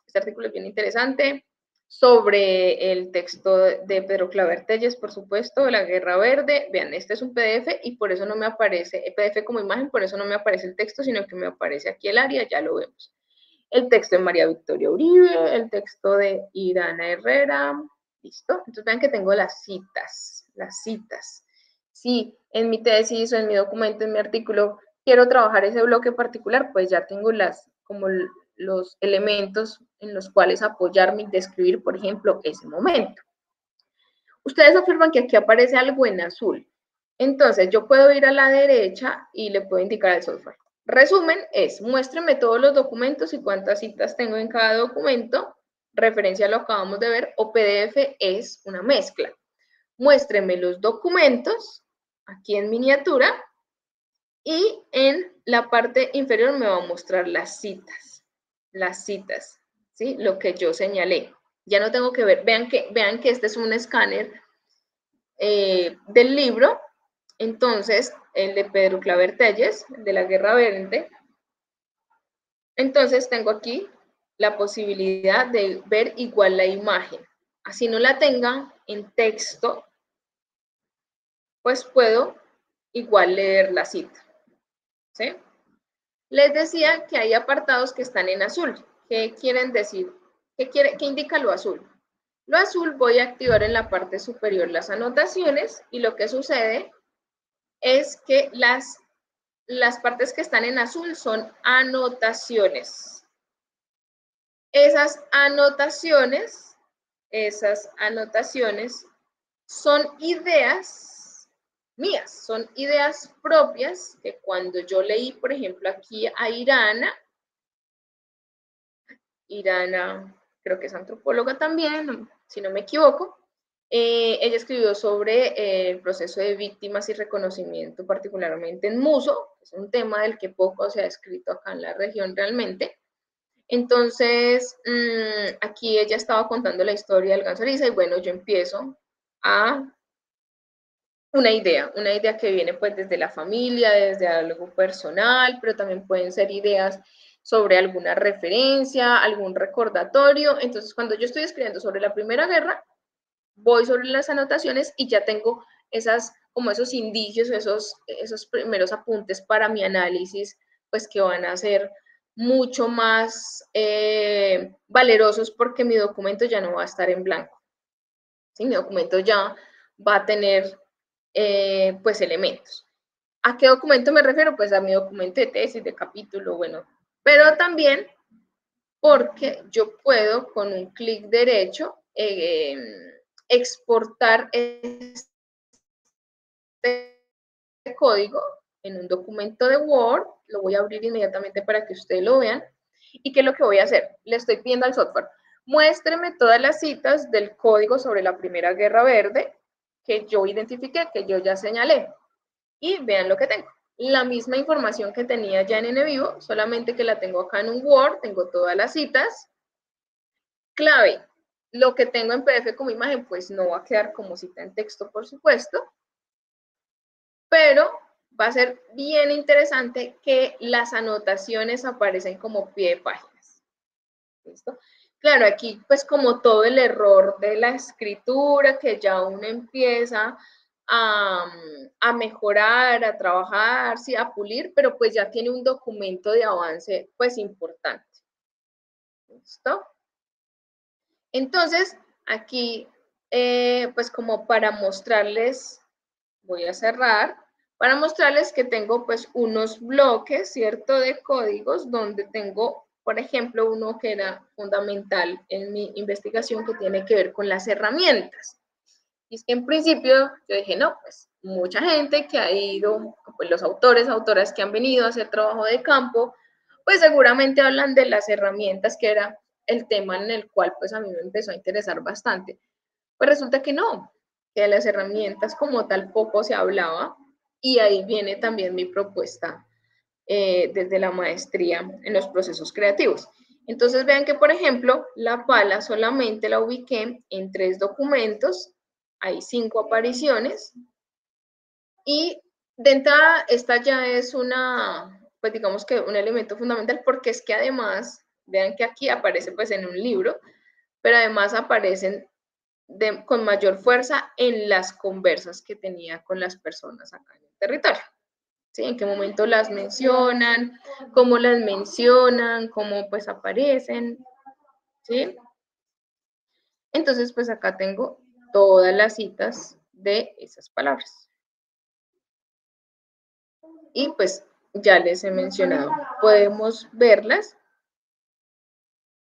este artículo es bien interesante, sobre el texto de Pedro Claver Telles, por supuesto, La Guerra Verde. Vean, este es un PDF y por eso no me aparece, el PDF como imagen, por eso no me aparece el texto, sino que me aparece aquí el área, ya lo vemos. El texto de María Victoria Uribe, el texto de Irana Herrera, listo. Entonces vean que tengo las citas. Si en mi tesis o en mi documento, en mi artículo, quiero trabajar ese bloque particular, pues ya tengo como los elementos en los cuales apoyarme y describir, por ejemplo, ese momento. Ustedes observan que aquí aparece algo en azul. Entonces, yo puedo ir a la derecha y le puedo indicar al software. Resumen es, muéstreme todos los documentos y cuántas citas tengo en cada documento, referencia a lo que acabamos de ver, o PDF es una mezcla. Muéstreme los documentos, aquí en miniatura, y en la parte inferior me va a mostrar las citas, ¿sí? Lo que yo señalé. Ya no tengo que ver, vean que este es un escáner del libro. Entonces, el de Pedro Claver Telles, de La Guerra Verde. Entonces, tengo aquí la posibilidad de ver igual la imagen. Así no la tenga en texto, pues puedo igual leer la cita. ¿Sí? Les decía que hay apartados que están en azul. ¿Qué quieren decir? ¿Qué indica lo azul? Lo azul voy a activar en la parte superior las anotaciones y lo que sucede es que las partes que están en azul son anotaciones. Esas anotaciones son ideas mías, son ideas propias que cuando yo leí, por ejemplo, aquí a Irana, creo que es antropóloga también, si no me equivoco, ella escribió sobre el proceso de víctimas y reconocimiento, particularmente en Muso, es un tema del que poco se ha escrito acá en la región realmente. Entonces, aquí ella estaba contando la historia del ganso Ariza y bueno, yo empiezo a una idea que viene pues desde la familia, desde algo personal, pero también pueden ser ideas sobre alguna referencia, algún recordatorio. Entonces, cuando yo estoy escribiendo sobre la Primera Guerra, voy sobre las anotaciones y ya tengo como esos indicios, esos primeros apuntes para mi análisis, pues que van a ser mucho más valerosos porque mi documento ya no va a estar en blanco. ¿Sí? Mi documento ya va a tener pues elementos. ¿A qué documento me refiero? Pues a mi documento de tesis, de capítulo, bueno, pero también porque yo puedo con un clic derecho exportar este código en un documento de Word, lo voy a abrir inmediatamente para que ustedes lo vean. ¿Y qué es lo que voy a hacer? Le estoy pidiendo al software, muéstreme todas las citas del código sobre la Primera Guerra Verde que yo identifiqué, que yo ya señalé. Y vean lo que tengo. La misma información que tenía ya en NVivo, solamente que la tengo acá en un Word, tengo todas las citas. Clave, lo que tengo en PDF como imagen, pues no va a quedar como cita en texto, por supuesto, pero va a ser bien interesante que las anotaciones aparecen como pie de páginas. ¿Listo? Claro, aquí pues como todo el error de la escritura, que ya uno empieza a mejorar, a trabajar, sí, a pulir, pero pues ya tiene un documento de avance pues importante. ¿Listo? Entonces, aquí pues como para mostrarles, voy a cerrar, para mostrarles que tengo pues unos bloques, ¿cierto? De códigos donde tengo, por ejemplo, uno que era fundamental en mi investigación que tiene que ver con las herramientas. Y es que en principio yo dije, no, pues mucha gente que ha ido, pues los autoras que han venido a hacer trabajo de campo, pues seguramente hablan de las herramientas, que era el tema en el cual pues a mí me empezó a interesar bastante. Pues resulta que no, que de las herramientas como tal poco se hablaba, y ahí viene también mi propuesta desde la maestría en los procesos creativos. Entonces vean que, por ejemplo, la pala solamente la ubiqué en 3 documentos, hay 5 apariciones, y de entrada esta ya es pues digamos que un elemento fundamental, porque es que además, vean que aquí aparece pues en un libro, pero además aparecen con mayor fuerza en las conversas que tenía con las personas acá en el territorio. ¿Sí? En qué momento las mencionan, cómo las mencionan, cómo pues aparecen, ¿sí? Entonces, pues acá tengo todas las citas de esas palabras. Y pues ya les he mencionado, podemos verlas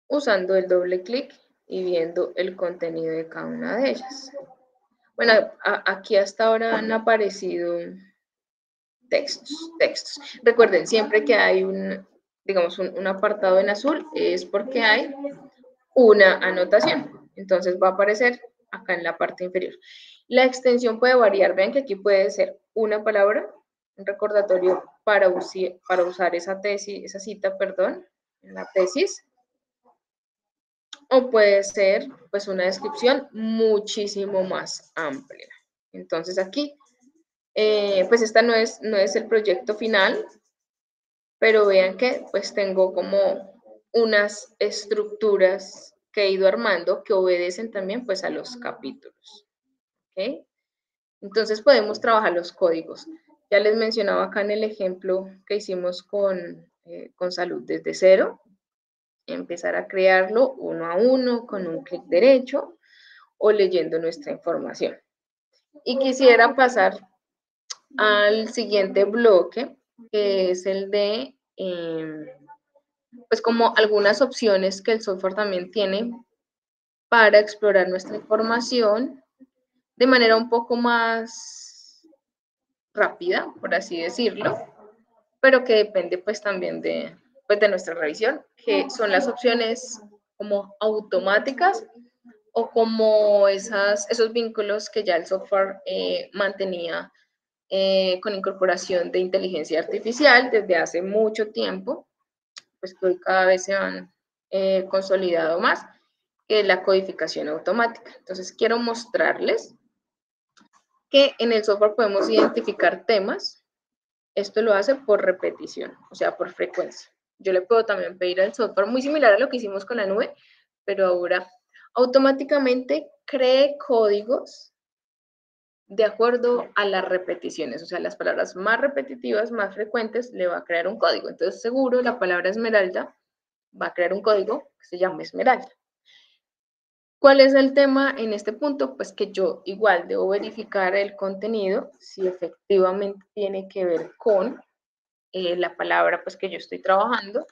usando el doble clic y viendo el contenido de cada una de ellas. Bueno, aquí hasta ahora han aparecido textos. Recuerden, siempre que hay digamos, un apartado en azul, es porque hay una anotación. Entonces va a aparecer acá en la parte inferior. La extensión puede variar. Vean que aquí puede ser una palabra, un recordatorio para usar esa cita, perdón, en la tesis. O puede ser pues una descripción muchísimo más amplia. Entonces aquí, pues esta no es el proyecto final, pero vean que pues tengo como unas estructuras que he ido armando que obedecen también pues a los capítulos. ¿Okay? Entonces podemos trabajar los códigos. Ya les mencionaba acá en el ejemplo que hicimos con salud desde cero, empezar a crearlo uno a uno con un clic derecho o leyendo nuestra información. Y quisiera pasar al siguiente bloque, que es el de pues como algunas opciones que el software también tiene para explorar nuestra información de manera un poco más rápida, por así decirlo, pero que depende pues también de nuestra revisión, que son las opciones como automáticas o como esos vínculos que ya el software mantenía con incorporación de inteligencia artificial desde hace mucho tiempo, pues que hoy cada vez se han consolidado más, que es la codificación automática. Entonces quiero mostrarles que en el software podemos identificar temas. Esto lo hace por repetición, o sea, por frecuencia. Yo le puedo también pedir al software, muy similar a lo que hicimos con la nube, pero ahora automáticamente cree códigos de acuerdo a las repeticiones, o sea, las palabras más repetitivas, más frecuentes, le va a crear un código. Entonces, seguro la palabra esmeralda va a crear un código que se llama esmeralda. ¿Cuál es el tema en este punto? Pues que yo igual debo verificar el contenido, si efectivamente tiene que ver con la palabra pues que yo estoy trabajando,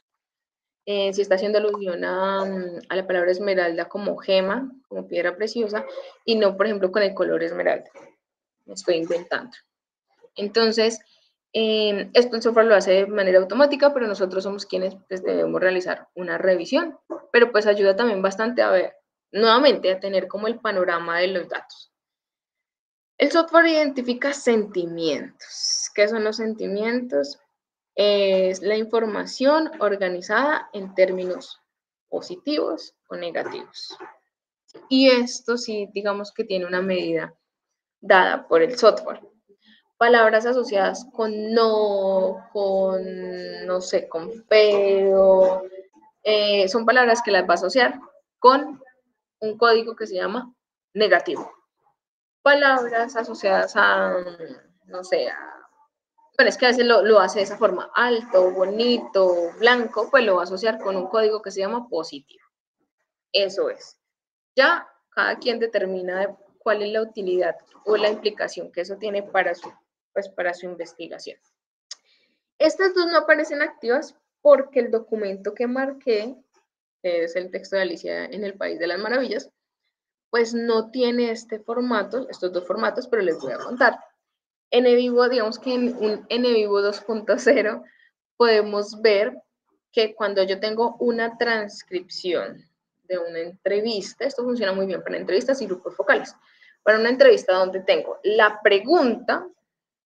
si está haciendo alusión a la palabra esmeralda como gema, como piedra preciosa, y no, por ejemplo, con el color esmeralda. Me estoy inventando. Entonces, esto el software lo hace de manera automática, pero nosotros somos quienes pues, debemos realizar una revisión. Pero pues ayuda también bastante a ver, nuevamente, a tener como el panorama de los datos. El software identifica sentimientos. ¿Qué son los sentimientos? Es la información organizada en términos positivos o negativos. Y esto sí, digamos que tiene una medida dada por el software. Palabras asociadas con no, con, no sé, con feo, son palabras que las va a asociar con un código que se llama negativo. Palabras asociadas a, no sé, bueno, es que a veces lo hace de esa forma, alto, bonito, blanco, pues lo va a asociar con un código que se llama positivo. Eso es. Ya cada quien determina cuál es la utilidad o la implicación que eso tiene para su investigación. Estas dos no aparecen activas porque el documento que marqué, que es el texto de Alicia en el País de las Maravillas, pues no tiene estos dos formatos, pero les voy a contar. NVivo, digamos que en un NVivo 2.0 podemos ver que cuando yo tengo una transcripción de una entrevista, esto funciona muy bien para entrevistas y grupos focales, para una entrevista donde tengo la pregunta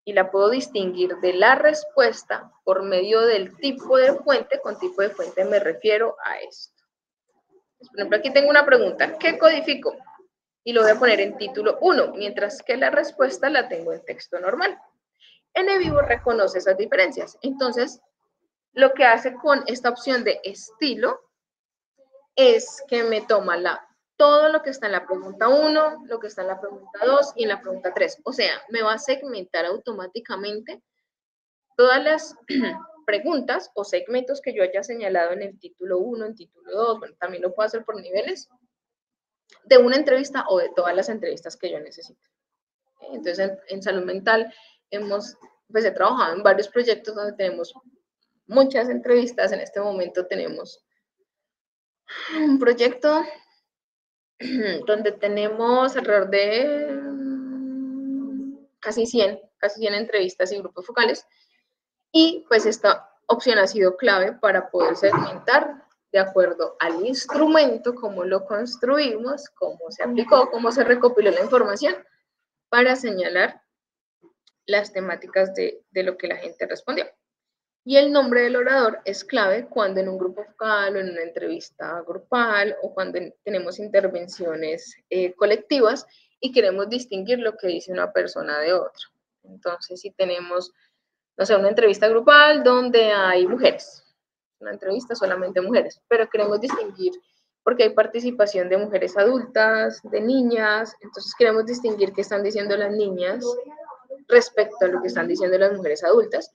y la puedo distinguir de la respuesta por medio del tipo de fuente. Con tipo de fuente me refiero a esto. Por ejemplo, aquí tengo una pregunta. ¿Qué codifico? Y lo voy a poner en título 1, mientras que la respuesta la tengo en texto normal. NVivo reconoce esas diferencias. Entonces, lo que hace con esta opción de estilo es que me toma todo lo que está en la pregunta 1, lo que está en la pregunta 2 y en la pregunta 3. O sea, me va a segmentar automáticamente todas las preguntas o segmentos que yo haya señalado en el título 1, en título 2, bueno, también lo puedo hacer por niveles, de una entrevista o de todas las entrevistas que yo necesito. Entonces, en salud mental he trabajado en varios proyectos donde tenemos muchas entrevistas. En este momento tenemos un proyecto donde tenemos alrededor de casi 100 entrevistas y grupos focales, y pues esta opción ha sido clave para poder segmentar de acuerdo al instrumento, cómo lo construimos, cómo se aplicó, cómo se recopiló la información, para señalar las temáticas de lo que la gente respondió. Y el nombre del orador es clave cuando en un grupo focal o en una entrevista grupal o cuando tenemos intervenciones colectivas y queremos distinguir lo que dice una persona de otra. Entonces, si tenemos, no sé, una entrevista grupal donde hay mujeres, una entrevista solamente mujeres, pero queremos distinguir porque hay participación de mujeres adultas, de niñas, entonces queremos distinguir qué están diciendo las niñas respecto a lo que están diciendo las mujeres adultas,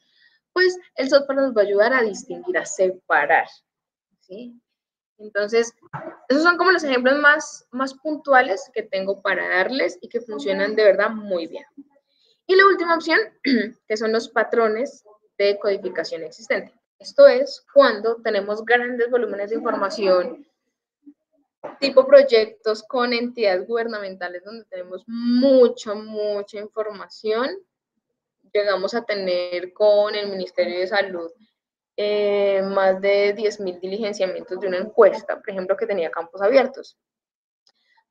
pues el software nos va a ayudar a distinguir, a separar, ¿sí? Entonces, esos son como los ejemplos más puntuales que tengo para darles y que funcionan de verdad muy bien. Y la última opción, que son los patrones de codificación existente. Esto es cuando tenemos grandes volúmenes de información, tipo proyectos con entidades gubernamentales donde tenemos mucha información. Llegamos a tener con el Ministerio de Salud más de 10.000 diligenciamientos de una encuesta, por ejemplo, que tenía campos abiertos.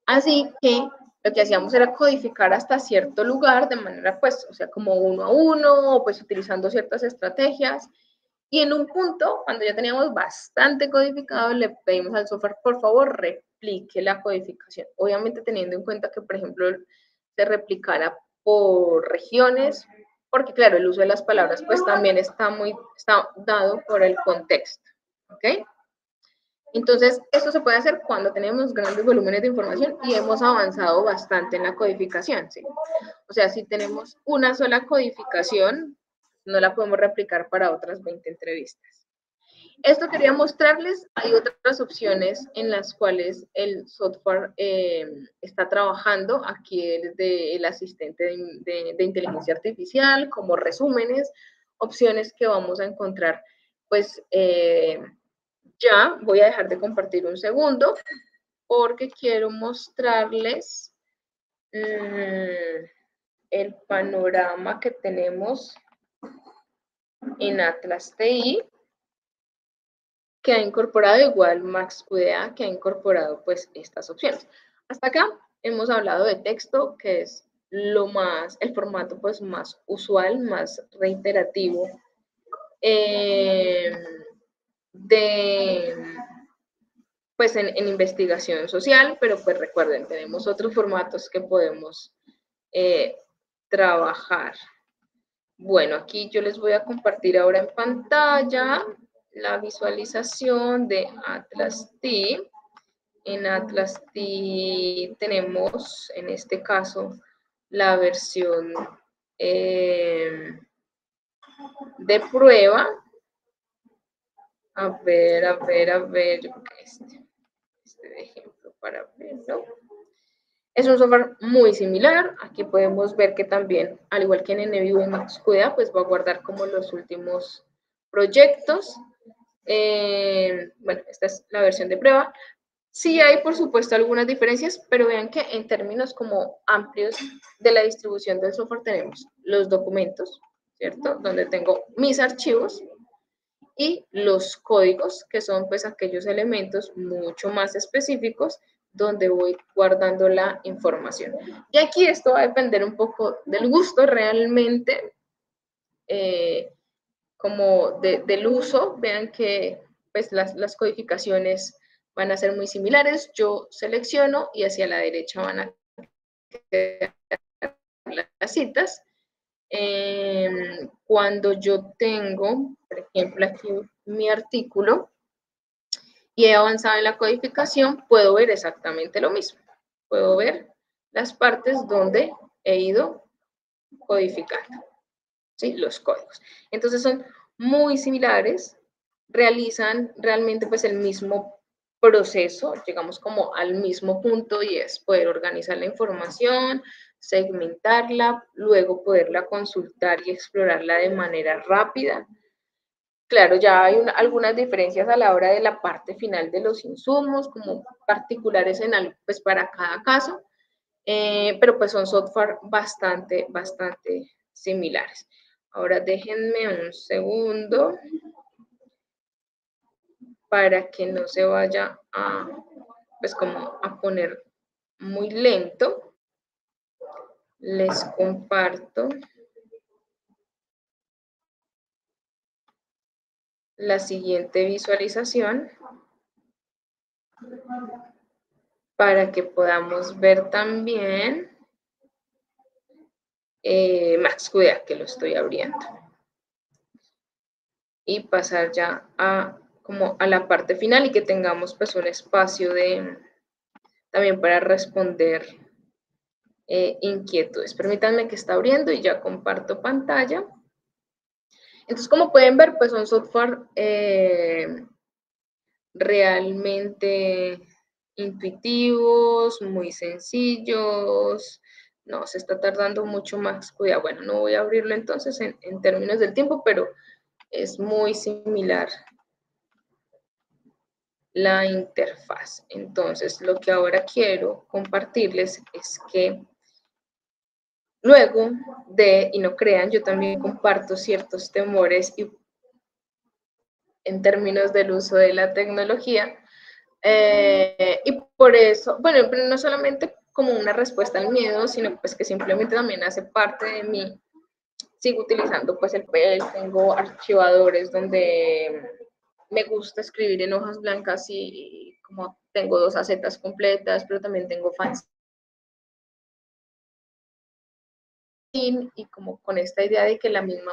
Así que lo que hacíamos era codificar hasta cierto lugar de manera, pues, o sea, como 1 a 1, o pues utilizando ciertas estrategias. Y en un punto, cuando ya teníamos bastante codificado, le pedimos al software, por favor, replique la codificación. Obviamente teniendo en cuenta que, por ejemplo, se replicara por regiones, porque claro, el uso de las palabras pues también está dado por el contexto, ¿ok? Entonces, esto se puede hacer cuando tenemos grandes volúmenes de información y hemos avanzado bastante en la codificación, ¿sí? O sea, si tenemos una sola codificación, no la podemos replicar para otras 20 entrevistas. Esto quería mostrarles. Hay otras opciones en las cuales el software está trabajando. Aquí desde el asistente de inteligencia artificial, como resúmenes, opciones que vamos a encontrar. Pues ya voy a dejar de compartir un segundo porque quiero mostrarles el panorama que tenemos en Atlas TI, que ha incorporado igual Max UDA, que ha incorporado pues estas opciones. Hasta acá hemos hablado de texto, que es el formato pues más usual, más reiterativo pues en investigación social, pero pues recuerden, tenemos otros formatos que podemos trabajar. Bueno, aquí yo les voy a compartir ahora en pantalla la visualización de Atlas TI. En Atlas TI tenemos, en este caso, la versión de prueba. A ver, este ejemplo para verlo. Es un software muy similar. Aquí podemos ver que también, al igual que en NVivo y MaxQuery, pues va a guardar como los últimos proyectos. Bueno, esta es la versión de prueba. Sí hay, por supuesto, algunas diferencias, pero vean que en términos como amplios de la distribución del software tenemos los documentos, ¿cierto? Donde tengo mis archivos y los códigos, que son pues aquellos elementos mucho más específicos donde voy guardando la información. Y aquí esto va a depender un poco del gusto realmente como del uso, vean que pues las codificaciones van a ser muy similares. Yo selecciono y hacia la derecha van a quedar las citas. Cuando yo tengo, por ejemplo, aquí mi artículo y he avanzado en la codificación, puedo ver exactamente lo mismo. Puedo ver las partes donde he ido codificando, ¿sí? Los códigos. Entonces son muy similares, realizan realmente pues el mismo proceso, llegamos como al mismo punto y es poder organizar la información, segmentarla, luego poderla consultar y explorarla de manera rápida. Claro, ya hay algunas diferencias a la hora de la parte final de los insumos, como particulares pues para cada caso, pero pues son software bastante similares. Ahora déjenme un segundo para que no se vaya a, pues como a poner muy lento. Les comparto la siguiente visualización para que podamos ver también Max Cuida, que lo estoy abriendo. Y pasar ya como a la parte final y que tengamos pues un espacio también para responder inquietudes. Permítanme que está abriendo y ya comparto pantalla. Entonces, como pueden ver, pues son software realmente intuitivos, muy sencillos. No, se está tardando mucho más. Cuidado, bueno, no voy a abrirlo entonces en términos del tiempo, pero es muy similar la interfaz. Entonces, lo que ahora quiero compartirles es que luego y no crean, yo también comparto ciertos temores en términos del uso de la tecnología. Y por eso, bueno, pero no solamente como una respuesta al miedo, sino pues que simplemente también hace parte de mí. Sigo utilizando pues el PL, tengo archivadores donde me gusta escribir en hojas blancas y como tengo 2 acetas completas, pero también tengo fanzine y como con esta idea de que la misma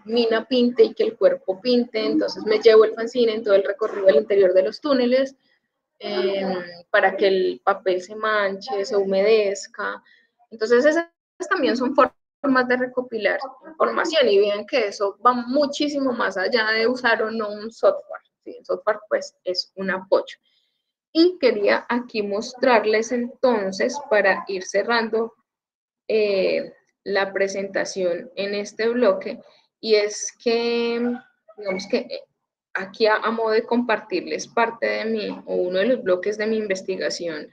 mina pinte y que el cuerpo pinte, entonces me llevo el fanzine en todo el recorrido del interior de los túneles para que el papel se manche, se humedezca. Entonces esas también son formas de recopilar información y vean que eso va muchísimo más allá de usar o no un software. ¿Sí? El software pues es un apoyo. Y quería aquí mostrarles entonces, para ir cerrando la presentación en este bloque, y es que, digamos que aquí a modo de compartirles parte de mí, o uno de los bloques de mi investigación,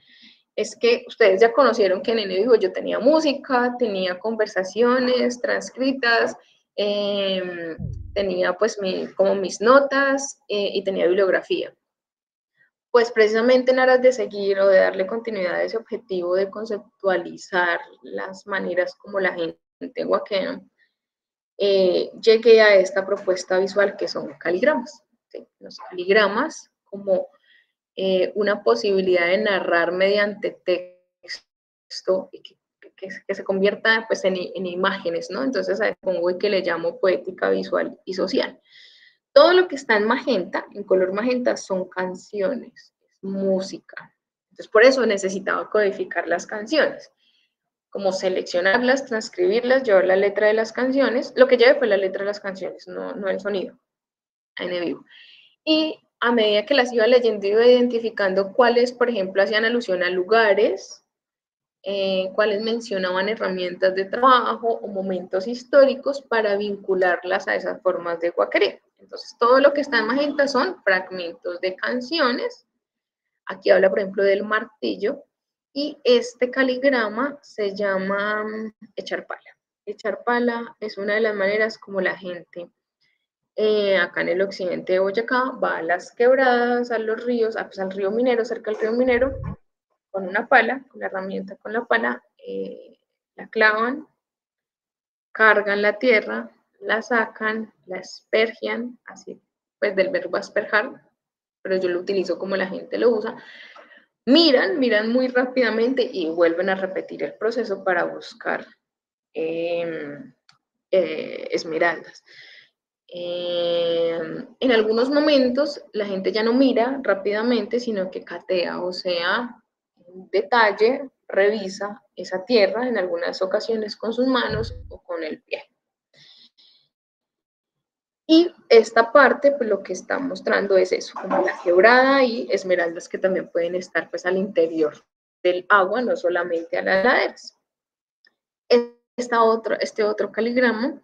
es que ustedes ya conocieron que en N yo tenía música, tenía conversaciones transcritas, tenía pues como mis notas y tenía bibliografía. Pues precisamente en aras de seguir o de darle continuidad a ese objetivo de conceptualizar las maneras como la gente guaquea, llegué a esta propuesta visual que son caligramas. ¿Sí? Los caligramas como una posibilidad de narrar mediante texto y que se convierta pues, en imágenes, ¿no? Entonces pongo que le llamo poética visual y social. Todo lo que está en magenta, en color magenta, son canciones, es música. Entonces, por eso necesitaba codificar las canciones, como seleccionarlas, transcribirlas, llevar la letra de las canciones. Lo que llevé fue la letra de las canciones, no el sonido, en vivo. Y a medida que las iba leyendo, iba identificando cuáles, por ejemplo, hacían alusión a lugares, cuáles mencionaban herramientas de trabajo o momentos históricos para vincularlas a esas formas de guaquería. Entonces, todo lo que está en magenta son fragmentos de canciones. Aquí habla, por ejemplo, del martillo. Y este caligrama se llama echar pala. Echar pala es una de las maneras como la gente acá en el occidente de Boyacá va a las quebradas, a los ríos, pues al río Minero, cerca del río Minero, con una pala, con la herramienta, con la pala, la clavan, cargan la tierra, la sacan, la aspergian, así, pues del verbo asperjar, pero yo lo utilizo como la gente lo usa. Miran muy rápidamente y vuelven a repetir el proceso para buscar esmeraldas. En algunos momentos la gente ya no mira rápidamente, sino que catea, o sea, en detalle revisa esa tierra en algunas ocasiones con sus manos o con el pie. Y esta parte, pues lo que está mostrando es eso, como la quebrada y esmeraldas que también pueden estar pues al interior del agua, no solamente a las laderas. Este otro caligrama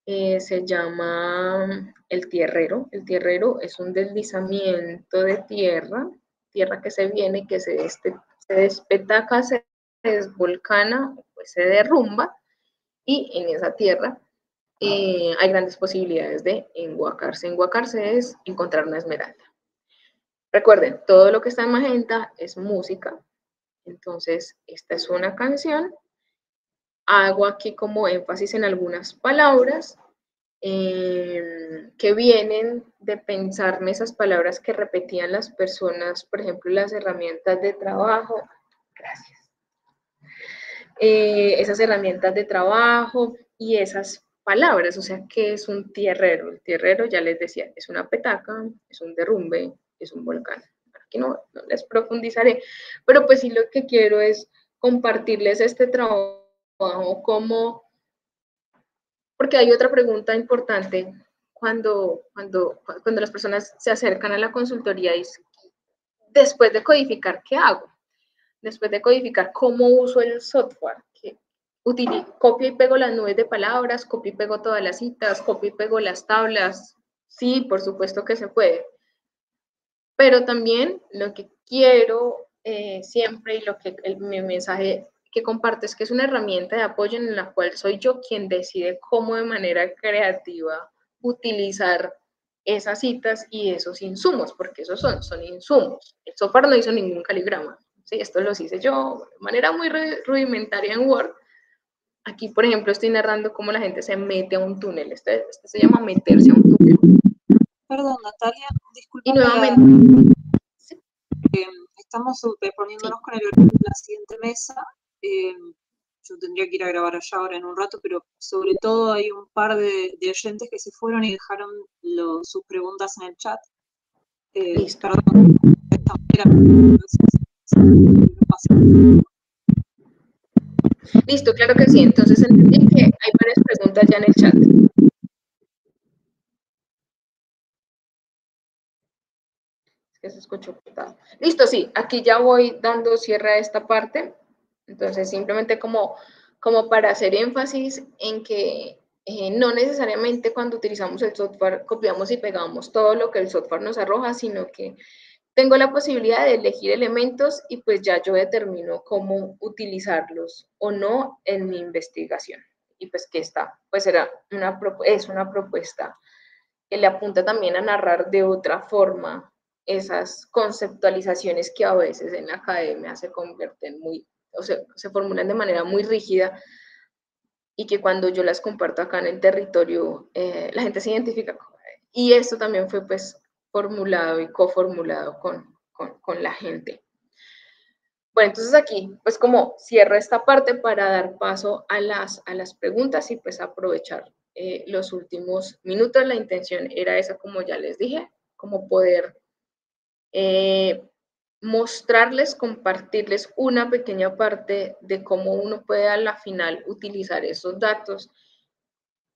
se llama el tierrero. El tierrero es un deslizamiento de tierra que se viene, que se despetaca, se desvolcana, pues se derrumba, y en esa tierra hay grandes posibilidades de enguacarse. Enguacarse es encontrar una esmeralda. Recuerden, todo lo que está en magenta es música. Entonces, esta es una canción. Hago aquí como énfasis en algunas palabras que vienen de pensarme esas palabras que repetían las personas, por ejemplo, las herramientas de trabajo. Gracias. Esas herramientas de trabajo y esas palabras, o sea, ¿qué es un tierrero? El tierrero, ya les decía, es una petaca, es un derrumbe, es un volcán. Aquí no les profundizaré, pero pues sí lo que quiero es compartirles este trabajo como, porque hay otra pregunta importante cuando las personas se acercan a la consultoría y es, después de codificar, ¿qué hago? Después de codificar, ¿cómo uso el software? Copio y pego las nubes de palabras, copio y pego todas las citas, copio y pego las tablas. Sí, por supuesto que se puede. Pero también lo que quiero siempre y lo que mi mensaje que comparto es que es una herramienta de apoyo en la cual soy yo quien decide cómo de manera creativa utilizar esas citas y esos insumos, porque esos son insumos. El software no hizo ningún caligrama. ¿Sí? Esto lo hice yo de manera muy rudimentaria en Word. Aquí, por ejemplo, estoy narrando cómo la gente se mete a un túnel. Esto se llama meterse a un túnel. Perdón, Natalia, disculpa. Y nuevamente, estamos poniéndonos con el horario de la siguiente mesa. Yo tendría que ir a grabar allá ahora en un rato, pero sobre todo hay un par de oyentes que se fueron y dejaron sus preguntas en el chat. Listo. Perdón, de esta manera. Listo, claro que sí. Entonces entendí que hay varias preguntas ya en el chat. Es que se escuchó cortado. Listo, sí. Aquí ya voy dando cierre a esta parte. Entonces, simplemente como para hacer énfasis en que no necesariamente cuando utilizamos el software copiamos y pegamos todo lo que el software nos arroja, sino que tengo la posibilidad de elegir elementos y pues ya yo determino cómo utilizarlos o no en mi investigación. Y pues que esta pues es una propuesta que le apunta también a narrar de otra forma esas conceptualizaciones que a veces en la academia se convierten se formulan de manera muy rígida y que cuando yo las comparto acá en el territorio, la gente se identifica con. Y esto también fue pues formulado y coformulado con la gente. Bueno, entonces aquí pues como cierro esta parte para dar paso a las preguntas y pues aprovechar los últimos minutos. La intención era esa, como ya les dije, como poder mostrarles, compartirles una pequeña parte de cómo uno puede a la final utilizar esos datos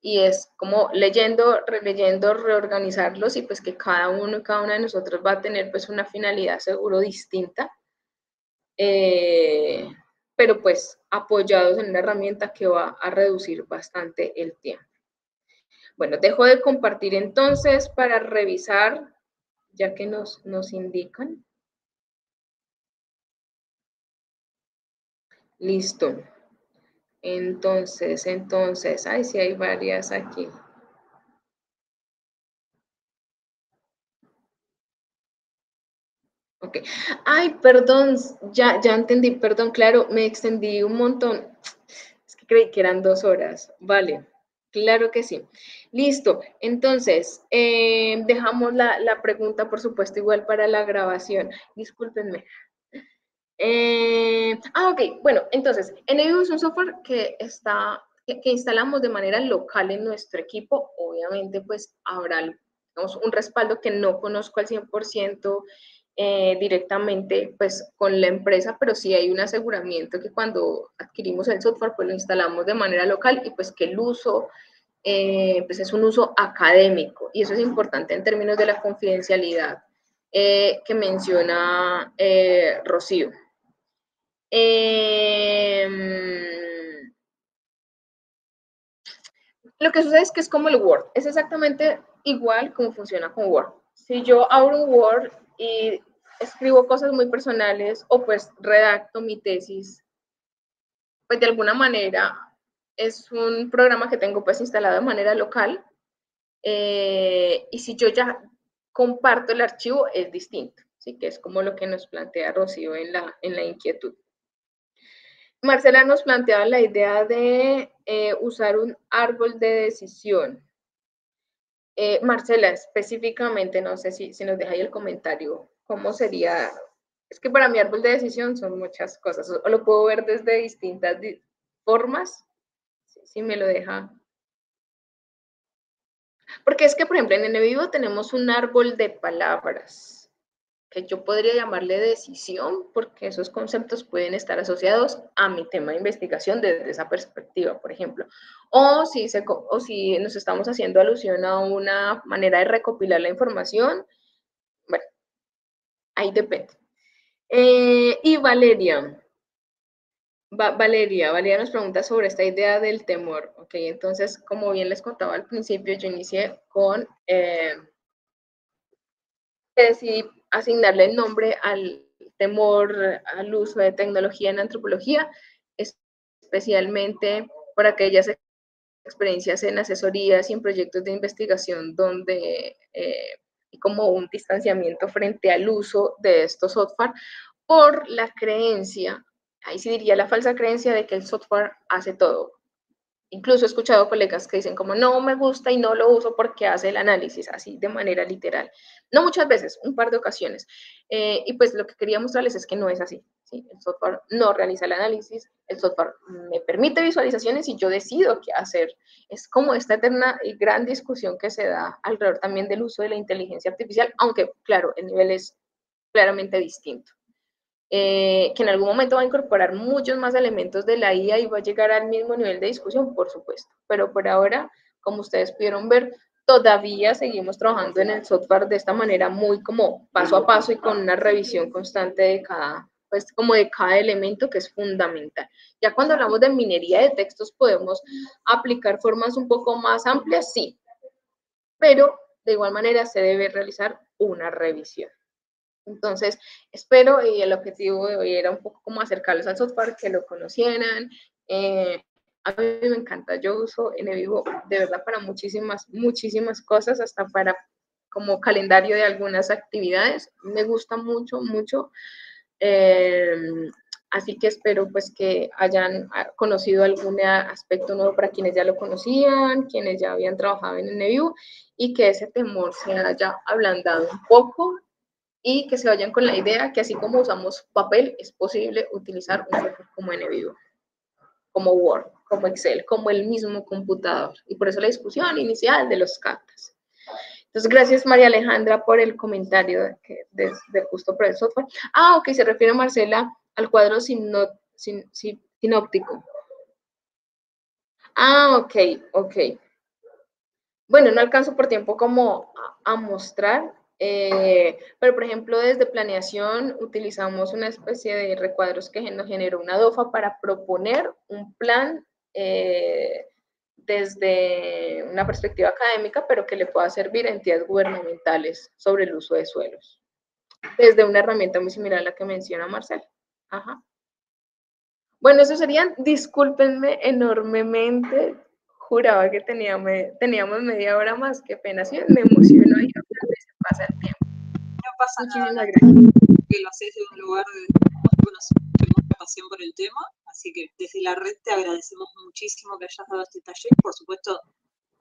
y es como leyendo, releyendo, reorganizarlos y pues que cada uno y cada una de nosotros va a tener pues una finalidad seguro distinta, pero pues apoyados en una herramienta que va a reducir bastante el tiempo. Bueno, dejo de compartir entonces para revisar, ya que nos indican. Listo. Entonces, ay, sí hay varias aquí. Ok. Ay, perdón, ya entendí, perdón, claro, me extendí un montón. Es que creí que eran 2 horas. Vale. Claro que sí. Listo. Entonces, dejamos la pregunta, por supuesto, igual para la grabación. Discúlpenme. Ok. Bueno, entonces, NVIDIA es un software que instalamos de manera local en nuestro equipo. Obviamente, pues habrá, digamos, un respaldo que no conozco al 100% directamente pues con la empresa, pero sí hay un aseguramiento que cuando adquirimos el software pues lo instalamos de manera local y pues que el uso pues es un uso académico y eso es importante en términos de la confidencialidad que menciona Rocío. Lo que sucede es que es como el Word, es exactamente igual como funciona con Word. Si yo abro un Word y escribo cosas muy personales o pues redacto mi tesis, pues de alguna manera es un programa que tengo pues instalado de manera local y si yo ya comparto el archivo es distinto, ¿sí? Que es como lo que nos plantea Rocío en la inquietud. Marcela nos planteaba la idea de usar un árbol de decisión. Marcela, específicamente, no sé si nos deja ahí el comentario, ¿cómo sería? Es que para mí árbol de decisión son muchas cosas, o lo puedo ver desde distintas formas, si me lo deja. Porque es que, por ejemplo, en NVivo tenemos un árbol de palabras, que yo podría llamarle decisión, porque esos conceptos pueden estar asociados a mi tema de investigación desde esa perspectiva, por ejemplo. O si nos estamos haciendo alusión a una manera de recopilar la información, bueno, ahí depende. Y Valeria nos pregunta sobre esta idea del temor. Ok, entonces, como bien les contaba al principio, yo inicié con decidí asignarle el nombre al temor al uso de tecnología en antropología, especialmente por aquellas experiencias en asesorías y en proyectos de investigación donde hay como un distanciamiento frente al uso de estos software por la creencia, ahí sí diría la falsa creencia de que el software hace todo. Incluso he escuchado colegas que dicen como no me gusta y no lo uso porque hace el análisis, así de manera literal. No muchas veces, un par de ocasiones. Y pues lo que quería mostrarles es que no es así. ¿Sí? El software no realiza el análisis, el software me permite visualizaciones y yo decido qué hacer. Es como esta eterna y gran discusión que se da alrededor también del uso de la inteligencia artificial, aunque claro, el nivel es claramente distinto. Que en algún momento va a incorporar muchos más elementos de la IA y va a llegar al mismo nivel de discusión, por supuesto. Pero por ahora, como ustedes pudieron ver, todavía seguimos trabajando en el software de esta manera muy como paso a paso y con una revisión constante de cada, pues como de cada elemento que es fundamental. Ya cuando hablamos de minería de textos podemos aplicar formas un poco más amplias, sí, pero de igual manera se debe realizar una revisión. Entonces, espero y el objetivo de hoy era un poco como acercarlos al software, que lo conocieran. A mí me encanta, yo uso NVivo de verdad para muchísimas cosas, hasta para como calendario de algunas actividades. Me gusta mucho. Así que espero pues que hayan conocido algún aspecto nuevo para quienes ya lo conocían, quienes ya habían trabajado en NVivo y que ese temor se haya ablandado un poco y que se vayan con la idea que así como usamos papel, es posible utilizar un software como NVivo, como Word, como Excel, como el mismo computador. Y por eso la discusión inicial de los catas. Entonces, gracias María Alejandra por el comentario de justo por el software. Ok, se refiere Marcela al cuadro sinóptico. Ok. Bueno, no alcanzo por tiempo como a mostrar, pero por ejemplo desde planeación utilizamos una especie de recuadros que nos generó una DOFA para proponer un plan desde una perspectiva académica, pero que le pueda servir a entidades gubernamentales sobre el uso de suelos, desde una herramienta muy similar a la que menciona Marcela. Ajá. Bueno, eso serían, discúlpenme enormemente, juraba que teníamos media hora más, qué pena, sí, me emociono y se pasa el tiempo. No pasa Muchísimas nada, gracias. que lo haces de un lugar de conocimiento pasión por el tema, así que desde la red te agradecemos muchísimo que hayas dado este taller, por supuesto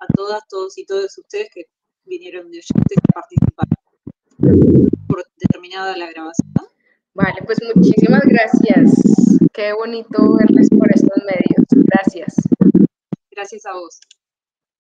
a todas, todos y todos ustedes que vinieron de oyentes a participar. Por terminada la grabación. Vale, pues muchísimas gracias. Qué bonito verles por estos medios. Gracias. Gracias a vos.